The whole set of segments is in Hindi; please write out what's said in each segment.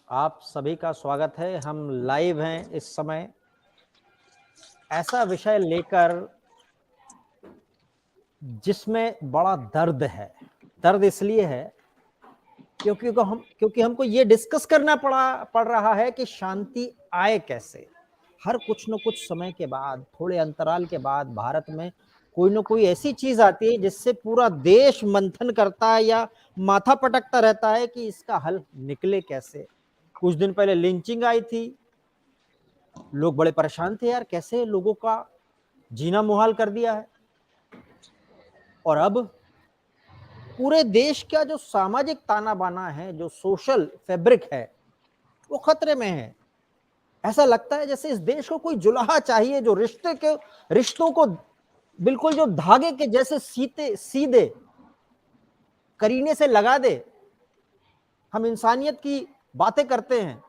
आप सभी का स्वागत है। हम लाइव हैं इस समय ऐसा विषय लेकर जिसमें बड़ा दर्द है। दर्द इसलिए है क्योंकि हमको ये डिस्कस करना पड़ रहा है कि शांति आए कैसे। हर कुछ न कुछ समय के बाद, थोड़े अंतराल के बाद भारत में कोई न कोई ऐसी चीज आती है जिससे पूरा देश मंथन करता है या माथा पटकता रहता है कि इसका हल निकले कैसे। कुछ दिन पहले लिंचिंग आई थी, लोग बड़े परेशान थे, यार कैसे लोगों का जीना मुहाल कर दिया है। और अब पूरे देश का जो सामाजिक ताना बाना है, जो सोशल फैब्रिक है, वो खतरे में है। ऐसा लगता है जैसे इस देश को कोई जुलाहा चाहिए जो रिश्तों को बिल्कुल जो धागे के जैसे सीधे करीने से लगा दे। हम इंसानियत की बातें करते हैं,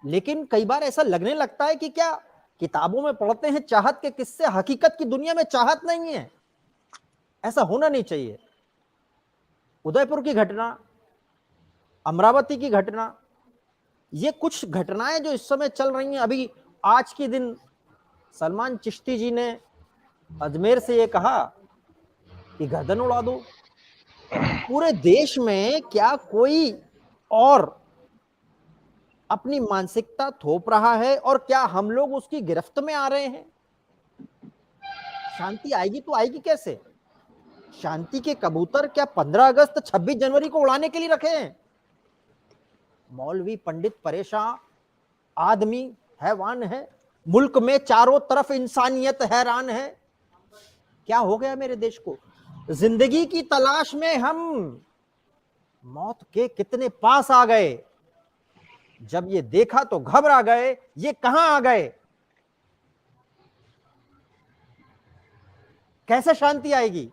लेकिन कई बार ऐसा लगने लगता है कि क्या किताबों में पढ़ते हैं चाहत के किस्से, हकीकत की दुनिया में चाहत नहीं है। ऐसा होना नहीं चाहिए। उदयपुर की घटना, अमरावती की घटना, ये कुछ घटनाएं जो इस समय चल रही हैं। अभी आज के दिन सलमान चिश्ती जी ने अजमेर से ये कहा कि गर्दन उड़ा दो। पूरे देश में क्या कोई और अपनी मानसिकता थोप रहा है और क्या हम लोग उसकी गिरफ्त में आ रहे हैं? शांति आएगी तो आएगी कैसे? शांति के कबूतर क्या 15 अगस्त 26 जनवरी को उड़ाने के लिए रखे हैं? मौलवी पंडित परेशान, आदमी हैवान है, मुल्क में चारों तरफ इंसानियत हैरान है। क्या हो गया मेरे देश को? जिंदगी की तलाश में हम मौत के कितने पास आ गए। जब ये देखा तो घबरा गए, ये कहां आ गए? कैसे शांति आएगी?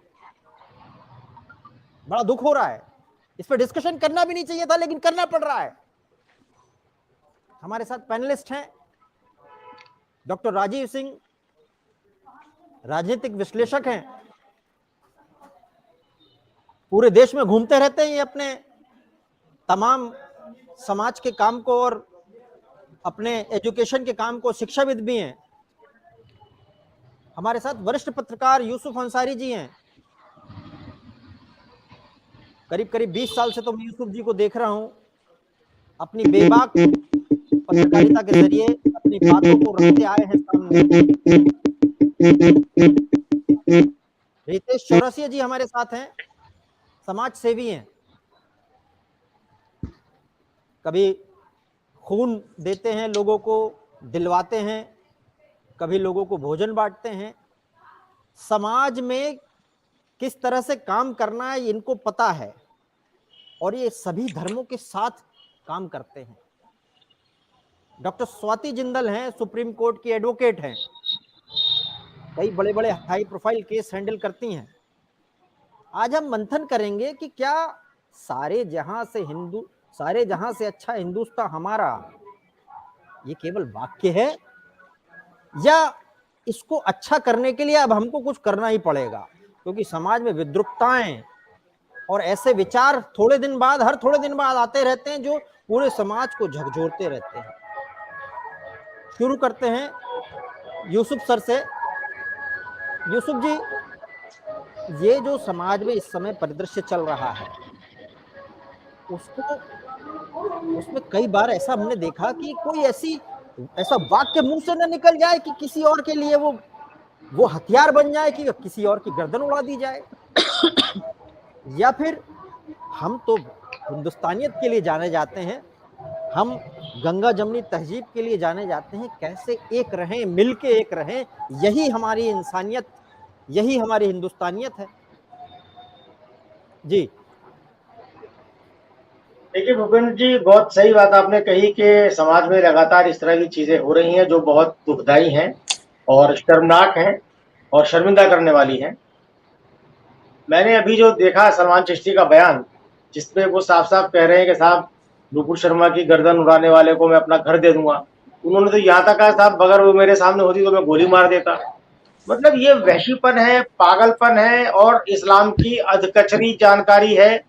बड़ा दुख हो रहा है। इस पर डिस्कशन करना भी नहीं चाहिए था, लेकिन करना पड़ रहा है। हमारे साथ पैनलिस्ट हैं डॉक्टर राजीव सिंह, राजनीतिक विश्लेषक हैं, पूरे देश में घूमते रहते हैं, ये अपने तमाम समाज के काम को और अपने एजुकेशन के काम को शिक्षाविद भी हैं। हमारे साथ वरिष्ठ पत्रकार यूसुफ अंसारी जी हैं। करीब करीब 20 साल से तो मैं यूसुफ जी को देख रहा हूं, अपनी बेबाक पत्रकारिता के जरिए अपनी बातों को रखते आए हैं सामने। रितेश चौरसिया जी हमारे साथ हैं, समाज सेवी हैं, कभी खून देते हैं, लोगों को दिलवाते हैं, कभी लोगों को भोजन बांटते हैं। समाज में किस तरह से काम करना है इनको पता है और ये सभी धर्मों के साथ काम करते हैं। डॉक्टर स्वाति जिंदल हैं, सुप्रीम कोर्ट की एडवोकेट हैं, कई बड़े बड़े हाई प्रोफाइल केस हैंडल करती हैं। आज हम मंथन करेंगे कि क्या सारे जहां से अच्छा हिंदुस्तान हमारा ये केवल वाक्य है या इसको अच्छा करने के लिए अब हमको कुछ करना ही पड़ेगा, क्योंकि समाज में विद्रुपताएं और ऐसे विचार हर थोड़े दिन बाद आते रहते हैं जो पूरे समाज को झकझोरते रहते हैं। शुरू करते हैं यूसुफ सर से। यूसुफ जी, ये जो समाज में इस समय परिदृश्य चल रहा है उसमें कई बार ऐसा हमने देखा कि कोई ऐसा वाक्य मुंह से न निकल जाए कि किसी और के लिए वो हथियार बन जाए, कि किसी और की गर्दन उड़ा दी जाए। या फिर हम तो हिंदुस्तानियत के लिए जाने जाते हैं, हम गंगा जमनी तहजीब के लिए जाने जाते हैं, कैसे एक रहें, मिलके एक रहें, यही हमारी इंसानियत, यही हमारी हिंदुस्तानियत है। जी देखिए भूपेंद्र जी, बहुत सही बात आपने कही कि समाज में लगातार इस तरह की चीजें हो रही हैं जो बहुत दुखदाई हैं और शर्मनाक हैं और शर्मिंदा करने वाली हैं। मैंने अभी जो देखा सलमान चिश्ती का बयान, जिसपे वो साफ साफ कह रहे हैं कि साहब नुपुर शर्मा की गर्दन उड़ाने वाले को मैं अपना घर दे दूंगा। उन्होंने तो यहाँ तक कहा साहब अगर वो मेरे सामने होती तो मैं गोली मार देता। मतलब ये वहशीपन है, पागलपन है और इस्लाम की अधकचरी जानकारी है,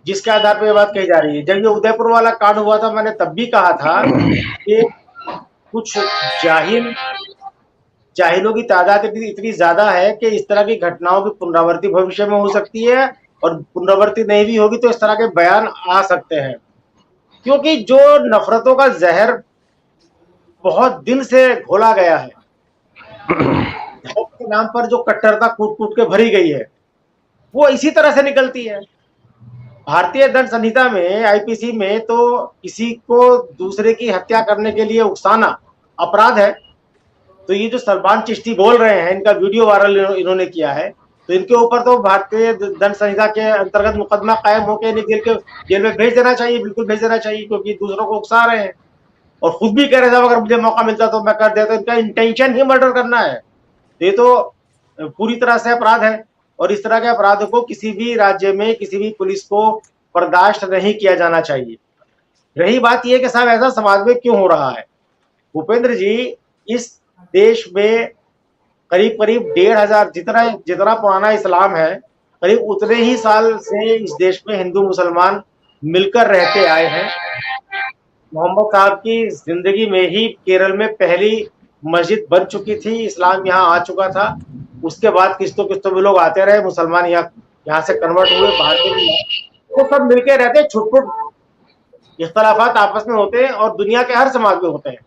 जिसके आधार पर ये बात कही जा रही है। जब ये उदयपुर वाला कांड हुआ था, मैंने तब भी कहा था कि कुछ जाहिलों की तादाद इतनी ज्यादा है कि इस तरह की घटनाओं की पुनरावृत्ति भविष्य में हो सकती है, और पुनरावृत्ति नहीं भी होगी तो इस तरह के बयान आ सकते हैं, क्योंकि जो नफरतों का जहर बहुत दिन से घोला गया है, धर्म के नाम पर जो कट्टरता कूट कूट के भरी गई है, वो इसी तरह से निकलती है। भारतीय दंड संहिता में, आईपीसी में तो किसी को दूसरे की हत्या करने के लिए उकसाना अपराध है। तो ये जो सलमान चिश्ती बोल रहे हैं, इनका वीडियो वायरल इन्होंने किया है, तो इनके ऊपर तो भारतीय दंड संहिता के अंतर्गत मुकदमा कायम होकर इन्हें जेल में भेज देना चाहिए, बिल्कुल भेज देना चाहिए, क्योंकि दूसरों को उकसा रहे हैं और खुद भी कह रहे थे अगर मुझे मौका मिलता तो मैं कर देता। इनका इंटेंशन ही मर्डर करना है, ये तो पूरी तरह से अपराध है, और इस तरह के अपराध को किसी भी राज्य में किसी भी पुलिस को बर्दाश्त नहीं किया जाना चाहिए। रही बात यह कि साहब ऐसा समाज में क्यों हो रहा है, भूपेंद्र जी, इस देश में करीब करीब 1500 जितना पुराना इस्लाम है, करीब उतने ही साल से इस देश में हिंदू मुसलमान मिलकर रहते आए हैं। मोहम्मद साहब की जिंदगी में ही केरल में पहली मस्जिद बन चुकी थी, इस्लाम यहाँ आ चुका था। उसके बाद किस्तों भी लोग आते रहे, मुसलमान यहाँ से कन्वर्ट हुए, बाहर के भी, वो सब मिलके रहते, छुट-पुट इख्तलाफात आपस में होते हैं, और दुनिया के हर समाज में होते हैं।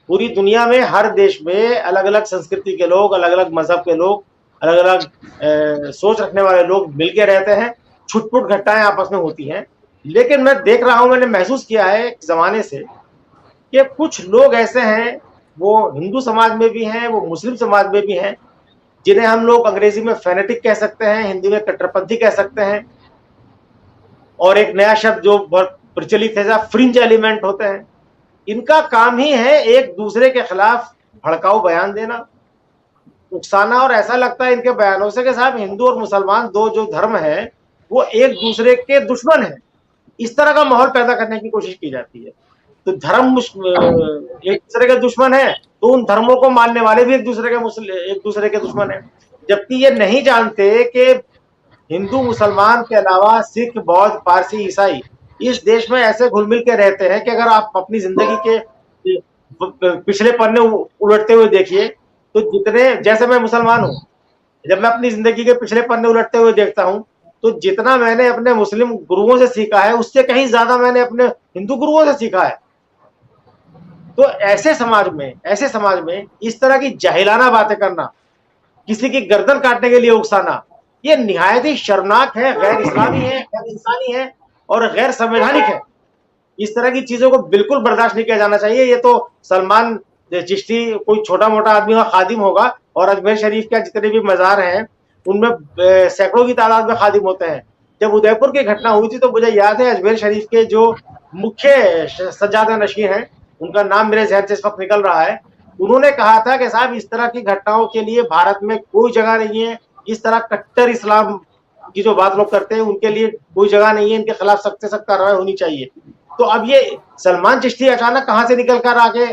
पूरी दुनिया में हर देश में अलग अलग संस्कृति के लोग, अलग अलग मजहब के लोग, अलग अलग सोच रखने वाले लोग मिलके रहते हैं, छुटपुट घटनाएं आपस में होती हैं। लेकिन मैं देख रहा हूं, मैंने महसूस किया है एक जमाने से कि कुछ लोग ऐसे हैं, वो हिंदू समाज में भी हैं, वो मुस्लिम समाज में भी हैं, जिन्हें हम लोग अंग्रेजी में फेनेटिक कह सकते हैं, हिंदी में कट्टरपंथी कह सकते हैं, और एक नया शब्द जो बहुत प्रचलित है, फ्रिंज एलिमेंट होते हैं। इनका काम ही है एक दूसरे के खिलाफ भड़काऊ बयान देना, उकसाना, और ऐसा लगता है इनके बयानों से कि साहब हिंदू और मुसलमान दो जो धर्म है वो एक दूसरे के दुश्मन है। इस तरह का माहौल पैदा करने की कोशिश की जाती है। तो धर्म एक दूसरे के दुश्मन है, तो उन धर्मों को मानने वाले भी एक दूसरे के दुश्मन है, जबकि ये नहीं जानते कि हिंदू मुसलमान के अलावा सिख, बौद्ध, पारसी, ईसाई इस देश में ऐसे घुल मिल के रहते हैं कि अगर आप अपनी जिंदगी के पिछले पन्ने उलटते हुए देखिए, तो जितने, जैसे मैं मुसलमान हूं, जब मैं अपनी जिंदगी के पिछले पन्ने उलटते हुए देखता हूं, तो जितना मैंने अपने मुस्लिम गुरुओं से सीखा है, उससे कहीं ज्यादा मैंने अपने हिंदू गुरुओं से सीखा है। तो ऐसे समाज में इस तरह की जाहिलाना बातें करना, किसी की गर्दन काटने के लिए उकसाना, ये निहायत ही शर्मनाक है, गैर इस्लामी है, गैर इंसानी है और गैर संवैधानिक है। इस तरह की चीजों को बिल्कुल बर्दाश्त नहीं किया जाना चाहिए। ये तो सलमान चिश्ती कोई छोटा मोटा आदमी का खादिम होगा, और अजमेर शरीफ के जितने भी मजार हैं उनमें सैकड़ों की तादाद में खादिम होते हैं। जब उदयपुर की घटना हुई थी तो मुझे याद है अजमेर शरीफ के जो मुख्य सज्जादा नशीन हैं, उनका नाम मेरे जहन से इस वक्त निकल रहा है, उन्होंने कहा था कि साहब इस तरह की घटनाओं के लिए भारत में कोई जगह नहीं है। इस तरह कट्टर इस्लाम की जो बात लोग करते हैं उनके लिए कोई जगह नहीं है, इनके खिलाफ सख्त से सख्त कार्रवाई होनी चाहिए। तो अब ये सलमान चिश्ती अचानक कहां से निकल कर आके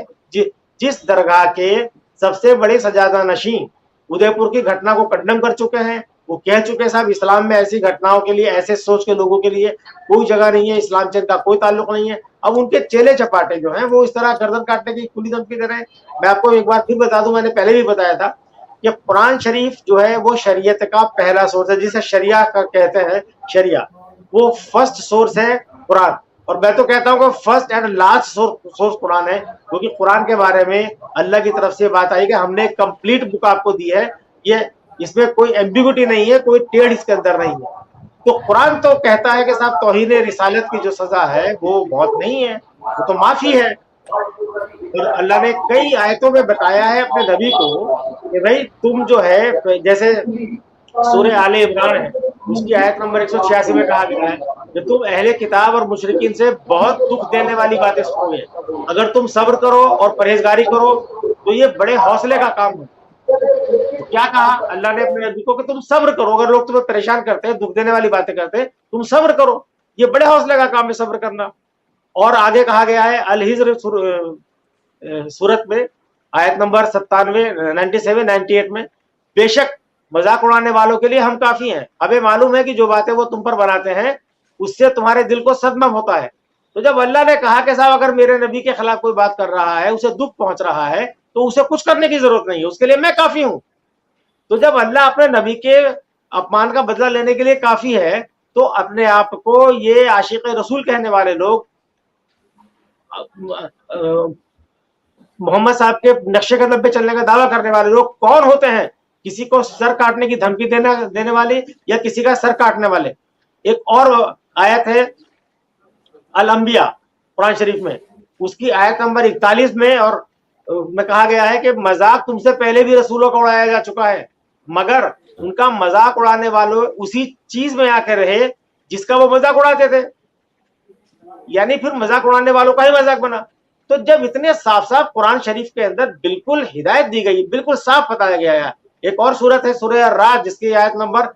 जिस दरगाह के सबसे बड़े सजादा नशीं उदयपुर की घटना को कंडेम कर चुके हैं, वो कह चुके हैं साहब इस्लाम में ऐसी घटनाओं के लिए, ऐसे सोच के लोगों के लिए कोई जगह नहीं है, इस्लाम से इनका कोई ताल्लुक नहीं है। अब उनके चेले चपाटे जो हैं वो इस तरह गर्दन काटने की खुली धमकी दे रहे हैं। मैं आपको एक बार फिर बता दूं, मैंने पहले भी बताया था कि कुरान शरीफ जो है वो शरीयत का पहला सोर्स है, जिसे शरिया कहते हैं, शरिया वो फर्स्ट सोर्स है कुरान। और मैं तो कहता हूँ कि first and last source Quran है, क्योंकि कुरान के बारे में अल्लाह की तरफ से बात आई कि हमने एक कंप्लीट बुक आपको दी है, ये इसमें कोई एम्बिग्युइटी नहीं है, कोई टेढ़ इसके अंदर नहीं है। तो कुरान तो कहता है कि साहब तौहीन रिसालत की जो सजा है वो मौत नहीं है, वो तो माफी है। और अल्लाह ने कई आयतों में बताया है अपने नबी को कि भाई तुम जो है, जैसे सूरह आले इमरान है उसकी आयत नंबर 186 में कहा गया है कि तुम अहले किताब और मुशरिकीन से बहुत दुख देने वाली बातें सुनोगे, अगर तुम सब्र करो और परहेजगारी करो तो ये बड़े हौसले का काम है। तो क्या कहा अल्लाह ने अपने नबी को कि तुम सब्र करो, अगर लोग तुम्हें परेशान करते हैं, दुख देने वाली बातें करते हैं, तुम सब्र करो, ये बड़े हौसले का काम है सब्र करना। और आगे कहा गया है अल हिज्र सूरत में आयत नंबर 97 में, बेशक मजाक उड़ाने वालों के लिए हम काफी हैं, हमें मालूम है कि जो बातें वो तुम पर बनाते हैं उससे तुम्हारे दिल को सदमा होता है। तो जब अल्लाह ने कहा कि साहब अगर मेरे नबी के खिलाफ कोई बात कर रहा है, उसे दुख पहुंच रहा है, तो उसे कुछ करने की जरूरत नहीं है, उसके लिए मैं काफी हूं। तो जब अल्लाह अपने नबी के अपमान का बदला लेने के लिए काफी है, तो अपने आप को ये आशिक रसूल कहने वाले लोग, मोहम्मद साहब के नक्शे कदम पे चलने का दावा करने वाले लोग कौन होते हैं? किसी को सर काटने की धमकी देने वाले या किसी का सर काटने वाले। एक और आयत है अल अंबिया कुरान शरीफ में, उसकी आयत नंबर 41 में और में कहा गया है कि मजाक तुमसे पहले भी रसूलों का उड़ाया जा चुका है, मगर उनका मजाक उड़ाने वालों उसी चीज में आकर रहे जिसका वो मजाक उड़ाते थे, यानी फिर मजाक उड़ाने वालों का ही मजाक बना। तो जब इतने साफ साफ कुरान शरीफ के अंदर बिल्कुल हिदायत दी गई, बिल्कुल साफ बताया गया है। एक और सूरत है सूरह अर्राद, जिसकी आयत नंबर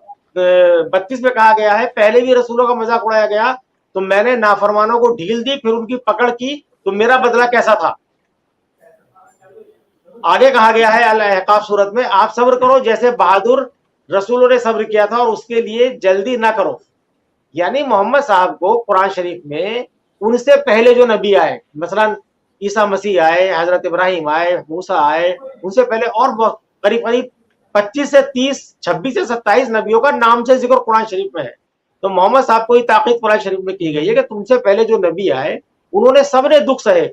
32 में कहा गया है, पहले भी रसूलों का मजाक उड़ाया गया तो मैंने नाफरमानों को ढील दी, फिर उनकी पकड़ की, तो मेरा बदला कैसा था। आगे कहा गया है अल अहकाफ सूरत में, आप सब्र करो जैसे बहादुर रसूलों ने सब्र किया था और उसके लिए जल्दी ना करो। यानी मोहम्मद साहब को कुरान शरीफ में उनसे पहले जो नबी आए, मसलन ईसा मसीह आए, हजरत इब्राहिम आए, मूसा आए, उनसे पहले और करीब करीब 25 से 30, 26 से 27 नबियों का नाम से जिक्र कुरान शरीफ में है। तो मोहम्मद साहब को ताकीद कुरान शरीफ में की गई है कि तुमसे पहले जो नबी आए उन्होंने सबने दुख सहे,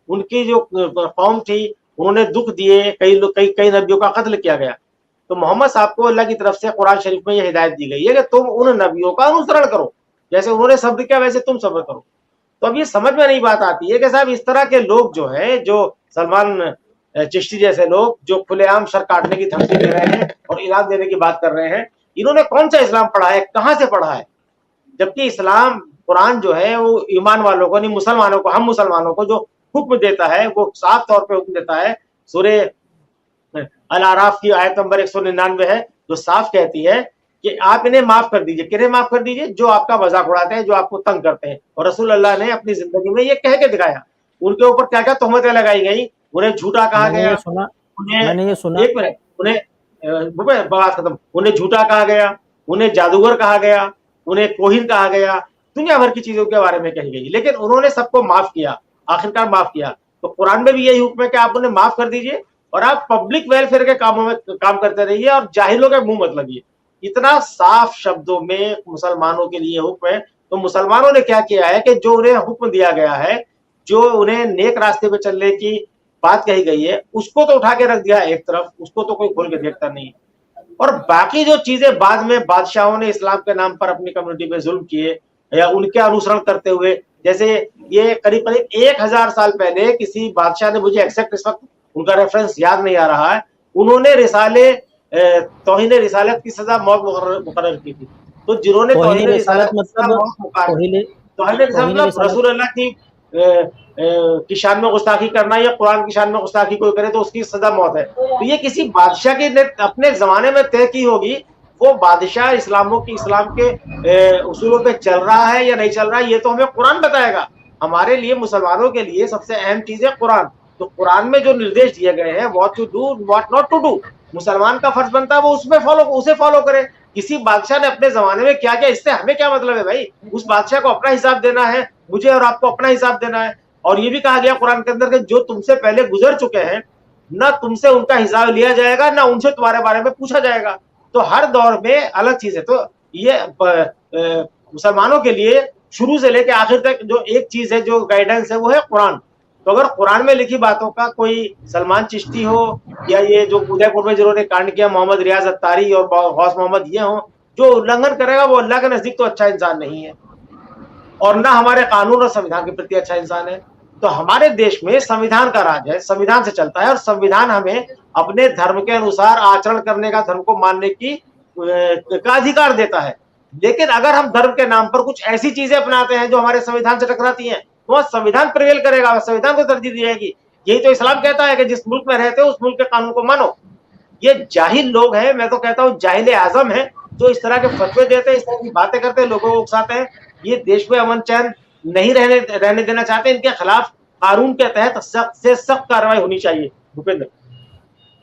उनकी जो कौम थी उन्होंने दुख दिए, कई नबियों का कत्ल किया गया। तो मोहम्मद साहब को अल्लाह की तरफ से कुरान शरीफ में यह हिदायत दी गई है कि तुम उन नबियों का अनुसरण करो, जैसे उन्होंने सब्र किया वैसे तुम सब्र करो। तो अब ये समझ में नहीं बात आती है कि साहब इस तरह के लोग जो है, जो सलमान चिश्ती जैसे लोग जो खुलेआम सर काटने की धमकी दे रहे हैं और इलाज देने की बात कर रहे हैं, इन्होंने कौन सा इस्लाम पढ़ा है, कहां से पढ़ा है? जबकि इस्लाम कुरान जो है वो ईमान वालों को नहीं, मुसलमानों को, हम मुसलमानों को जो हुक्म देता है वो साफ तौर पे हुक्म देता है। सूरह अल आराफ की आयत नंबर 199 है, जो साफ कहती है कि आप इन्हें माफ कर दीजिए। किन्हें माफ कर दीजिए? जो आपका मजाक उड़ाते हैं, जो आपको तंग करते हैं। और रसूल अल्लाह ने अपनी जिंदगी में ये कह के दिखाया। उनके ऊपर क्या क्या तोहमतें लगाई गई, उन्हें झूठा कहा गया, मैंने ये सुना, एक मिनट, उन्हें बात खत्म, उन्हें झूठा कहा गया, उन्हें जादूगर कहा गया, उन्हें कोहिन कहा गया, दुनिया भर की चीजों के बारे में कही गई, लेकिन उन्होंने सबको माफ किया, आखिरकार माफ किया। तो कुरान में भी यही हुक्म है कि आप उन्हें माफ कर दीजिए और आप पब्लिक वेलफेयर के कामों में काम करते रहिए और जाहिलों के मुंह मत लगिए। इतना साफ शब्दों में मुसलमानों के लिए हुक्म है। तो मुसलमानों ने क्या किया है कि जो उन्हें हुक्म दिया गया है, जो उन्हें नेक रास्ते पे चलने की बात कही गई है, उसको तो उठा के रख दिया एक तरफ, उसको तो कोई खोल के देखता नहीं। और बाकी जो चीजें बाद में बादशाहों ने इस्लाम के नाम पर अपनी कम्युनिटी में जुल्म किए या उनके अनुसरण करते हुए, जैसे ये करीब करीब 1000 साल पहले किसी बादशाह ने, मुझे एक्सेक्ट इस वक्त उनका रेफरेंस याद नहीं आ रहा है, उन्होंने रिसाले तौहीन रिसालत की सजा मौत मुकर्रर की थी। तो जिन्होंने तौहीन रिसालत मतलब रसूल अल्लाह की शान में गुस्ताखी करना या कुरान की शान में गुस्ताखी कोई करे तो उसकी सजा मौत है। तो ये किसी बादशाह की ने अपने जमाने में तय की होगी, वो बादशाह इस्लाम के उसूलों पे चल रहा है या नहीं चल रहा है, ये तो हमें कुरान बताएगा। हमारे लिए, मुसलमानों के लिए सबसे अहम चीज है कुरान। तो कुरान में जो निर्देश दिए गए हैं, what to do what not to do, मुसलमान का फर्ज बनता है वो उसे फॉलो करे। किसी बादशाह ने अपने जमाने में क्या किया, इससे हमें क्या मतलब है भाई? उस बादशाह को अपना हिसाब देना है, मुझे और आपको अपना हिसाब देना है। और ये भी कहा गया कुरान के अंदर कि जो तुमसे पहले गुजर चुके हैं, ना तुमसे उनका हिसाब लिया जाएगा, ना उनसे तुम्हारे बारे में पूछा जाएगा। तो हर दौर में अलग चीज है। तो ये मुसलमानों के लिए शुरू से लेकर आखिर तक जो एक चीज है, जो गाइडेंस है, वो है कुरान। तो अगर कुरान में लिखी बातों का कोई सलमान चिश्ती हो या ये जो उदयपुर में जिन्होंने कांड किया मोहम्मद रियाज अत्तारी और गौस मोहम्मद, ये हो, जो उल्लंघन करेगा वो अल्लाह के नजदीक तो अच्छा इंसान नहीं है और ना हमारे कानून और संविधान के प्रति अच्छा इंसान है। तो हमारे देश में संविधान का राज है, संविधान से चलता है और संविधान हमें अपने धर्म के अनुसार आचरण करने का, धर्म को मानने की का अधिकार देता है। लेकिन अगर हम धर्म के नाम पर कुछ ऐसी चीजें अपनाते हैं जो हमारे संविधान से टकराती हैं, तो वह संविधान प्रिवेल करेगा, वह संविधान को तरजीह दी जाएगी। यही तो इस्लाम कहता है कि जिस मुल्क में रहते हो उस मुल्क के कानून को मानो। ये जाहिल लोग हैं, मैं तो कहता हूँ जाहिल आजम है, जो इस तरह के फतवे देते हैं, इस तरह की बातें करते हैं, लोगों को उकसाते हैं। ये देश में अमन चैन नहीं रहने देना चाहते। इनके खिलाफ कानून के तहत सख्त से सख्त कार्रवाई होनी चाहिए। भूपेंद्र।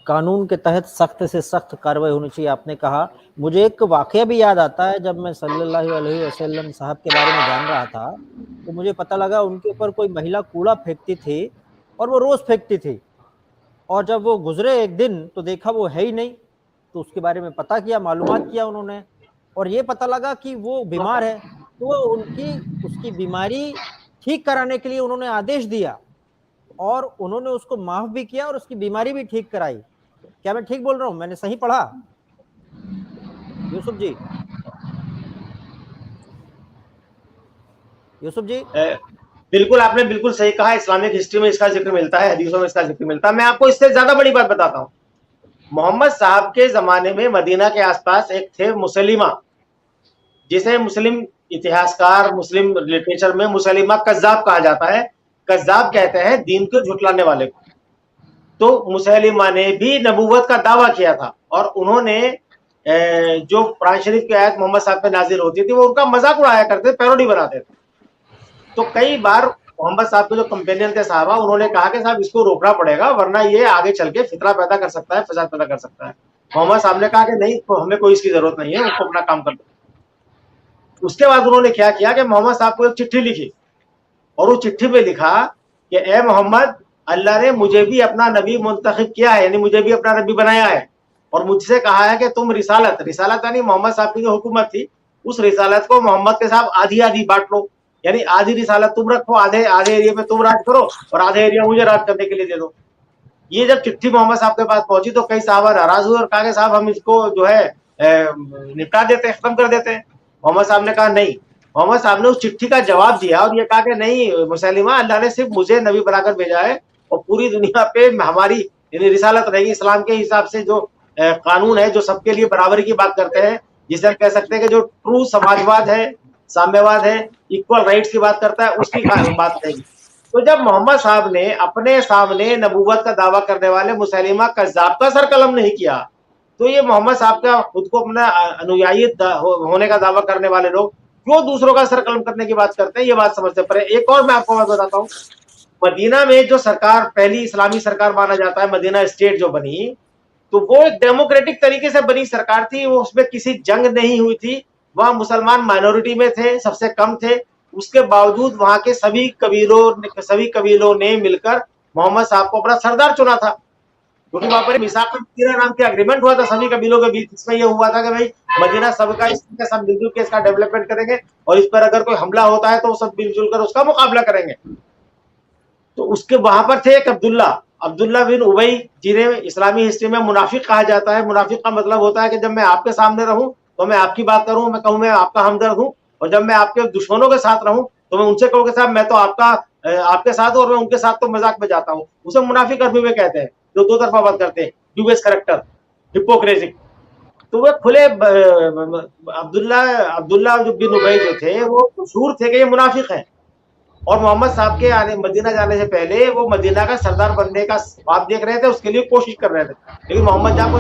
कानून के तहत सख्त से सख्त कार्रवाई होनी चाहिए, आपने कहा। मुझे एक वाकया भी याद आता है, जब मैं सल्लल्लाहु अलैहि वसल्लम साहब के बारे में जान रहा था, तो मुझे पता लगा उनके ऊपर कोई महिला कूड़ा फेंकती थी और वो रोज फेंकती थी, और जब वो गुजरे एक दिन तो देखा वो है ही नहीं, तो उसके बारे में पता किया, मालूमात किया उन्होंने, और ये पता लगा कि वो बीमार है। तो वो उसकी बीमारी ठीक कराने के लिए उन्होंने आदेश दिया, और उन्होंने उसको माफ भी किया और उसकी बीमारी भी ठीक कराई। क्या मैं ठीक बोल रहा हूँ? मैंने सही पढ़ा यूसुफ जी? यूसुफ जी? बिल्कुल, आपने बिल्कुल सही कहा। इस्लामिक हिस्ट्री में इसका जिक्र मिलता है, हदीसों में इसका जिक्र मिलता है। मैं आपको इससे ज्यादा बड़ी बात बताता हूँ। मोहम्मद साहब के जमाने में मदीना के आसपास एक थे मुसलिमा, जिसे मुस्लिम इतिहासकार, मुस्लिम लिटरेचर में मुसलिमा कज्जाब कहा जाता है। कज्जाब कहते हैं दीन को झुटलाने वाले को। तो मुसलिमा ने भी नबूवत का दावा किया था, और उन्होंने जो कुरान शरीफ की आयत मोहम्मद साहब पे नाजिल होती थी, वो उनका मजाक उड़ाया करते, पैरोडी बनाते थे। तो कई बार मोहम्मद साहब के जो कंपेनियन थे साहबा, उन्होंने कहा कि साहब इसको रोकना पड़ेगा, वरना ये आगे चल के फितरा पैदा कर सकता है, फसाद पैदा कर सकता है। मोहम्मद साहब ने कहा कि नहीं, तो हमें कोई इसकी जरूरत नहीं है, उसको अपना काम कर दो। उसके बाद उन्होंने क्या किया कि मोहम्मद साहब को एक चिट्ठी लिखी, और उस चिट्ठी पे लिखा कि ए मोहम्मद, अल्लाह ने मुझे भी अपना नबी मुंतखब किया है, यानी मुझे भी अपना नबी बनाया है, और मुझसे कहा है कि तुम रिसालत यानी मोहम्मद साहब की जो हुकूमत थी, उस रिसालत को मोहम्मद के साथ आधी आधी बांट लो, यानी आधी रिसालत तुम रखो, आधे एरिया में तुम राज करो, और आधे एरिया मुझे राज करने के लिए दे दो। ये जब चिट्ठी मोहम्मद साहब के पास पहुंची तो कई साहबा नाराज हुए और कहा कि साहब हम इसको जो है निपटा देते हैं, खत्म कर देते हैं। मोहम्मद साहब ने कहा नहीं। मोहम्मद साहब ने उस चिट्ठी का जवाब दिया और ये कहा कि नहीं मुसलिमा, अल्लाह ने सिर्फ मुझे नबी बनाकर भेजा है, और पूरी दुनिया पे हमारी रिसालत रहेगी। इस्लाम के हिसाब से जो कानून है, जो सबके लिए बराबरी की बात करते हैं, जिसे हम कह सकते हैं कि जो ट्रू समाजवाद है, साम्यवाद है, इक्वल राइट्स की बात करता है, उसकी बात रहेगी। तो जब मोहम्मद साहब ने अपने सामने नबूवत का दावा करने वाले मुसलिमा कज़्ज़ाब का सर कलम नहीं किया, तो ये मोहम्मद साहब का खुद को अपना अनुयायी होने का दावा करने वाले लोग क्यों दूसरों का सर कलम करने की बात करते हैं, ये बात समझते पर। एक और मैं आपको बात बताता हूँ, मदीना में जो सरकार, पहली इस्लामी सरकार माना जाता है, मदीना स्टेट जो बनी, तो वो एक डेमोक्रेटिक तरीके से बनी सरकार थी। वो उसमें किसी जंग नहीं हुई थी, वहां मुसलमान माइनॉरिटी में थे, सबसे कम थे। उसके बावजूद वहां के सभी कबीलों ने मिलकर मोहम्मद साहब को अपना सरदार चुना था, क्योंकि वहां पर मिसाक नाम के एग्रीमेंट हुआ था सभी कबीलों के बीच। इसमें यह हुआ था कि भाई मदीना सबका, इसके सब मिलजुल के इसका डेवलपमेंट करेंगे, और इस पर अगर कोई हमला होता है तो वो सब मिलजुल कर उसका मुकाबला करेंगे। तो उसके वहां पर थे एक अब्दुल्ला बिन उबई, जिन्हें इस्लामी हिस्ट्री में मुनाफिक कहा जाता है। मुनाफिक का मतलब होता है कि जब मैं आपके सामने रहूं तो मैं आपकी बात करूं, मैं कहूं मैं आपका हमदर्द हूं, और जब मैं आपके दुश्मनों के साथ रहूं तो मैं उनसे कहूं कि साहब मैं तो आपके साथ हूं, और मैं उनके साथ तो मजाक में जाता हूं। उसे मुनाफिक अरबी में कहते हैं, जो दो तरफा बात करते हैं, ड्यूबियस कैरेक्टर, हिपोक्रेसी। तो वे खुले अब्दुल्ला जो बिन उबई जो थे, वो मशहूर थे कि ये मुनाफिक हैं, और मोहम्मद साहब के मदीना जाने से पहले वो मदीना का सरदार बनने का ख्वाब देख रहे थे, उसके लिए कोशिश कर रहे थे। लेकिन मोहम्मद साहब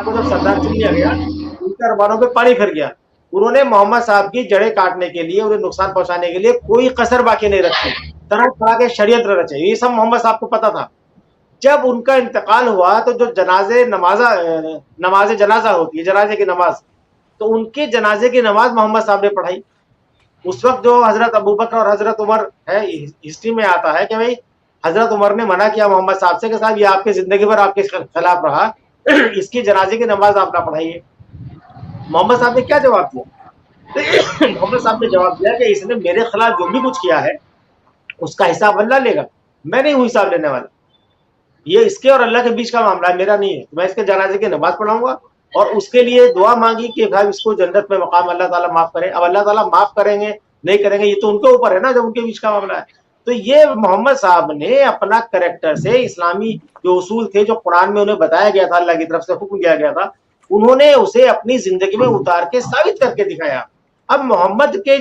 को जब सरदार चुन लिया गया, उनके अरमानों पे पानी फिर गया। उन्होंने मोहम्मद साहब की जड़ें काटने के लिए, उन्हें नुकसान पहुंचाने के लिए कोई कसर बाकी नहीं रखी, तरह तरह के षड्यंत्र रचे। ये सब मोहम्मद साहब को पता था। जब उनका इंतकाल हुआ तो जो नमाज जनाजा होती है, जनाजे की नमाज, तो उनके जनाजे की नमाज मोहम्मद साहब ने पढ़ाई। उस वक्त जो हजरत अबू बकर और हजरत उमर है, हिस्ट्री में आता है कि भाई हजरत उमर ने मना किया मोहम्मद साहब से कि साहब ये आपकी जिंदगी भर आपके खिलाफ रहा, इसकी जनाजे की नमाज आप ना पढ़ाइए। मोहम्मद साहब ने क्या जवाब दिया? मोहम्मद साहब ने जवाब दिया कि इसने मेरे खिलाफ जो भी कुछ किया है उसका हिसाब अल्लाह लेगा, मैं नहीं हूं हिसाब लेने वाला। ये इसके और अल्लाह के बीच का मामला है, मेरा नहीं है। तो मैं इसके जनाजे की नमाज पढ़ाऊंगा, और उसके लिए दुआ मांगी कि भाई इसको जन्नत में मकाम अल्लाह ताला माफ करे। अब अल्लाह ताला माफ करेंगे नहीं करेंगे ये तो उनके ऊपर है ना, जब उनके बीच का मामला है। तो ये मोहम्मद साहब ने अपना करैक्टर से इस्लामी जो उसूल थे, जो कुरान में उन्हें बताया गया था, अल्लाह की तरफ से हुक्म दिया गया था, उन्होंने उसे अपनी जिंदगी में उतार के साबित करके दिखाया। अब मोहम्मद का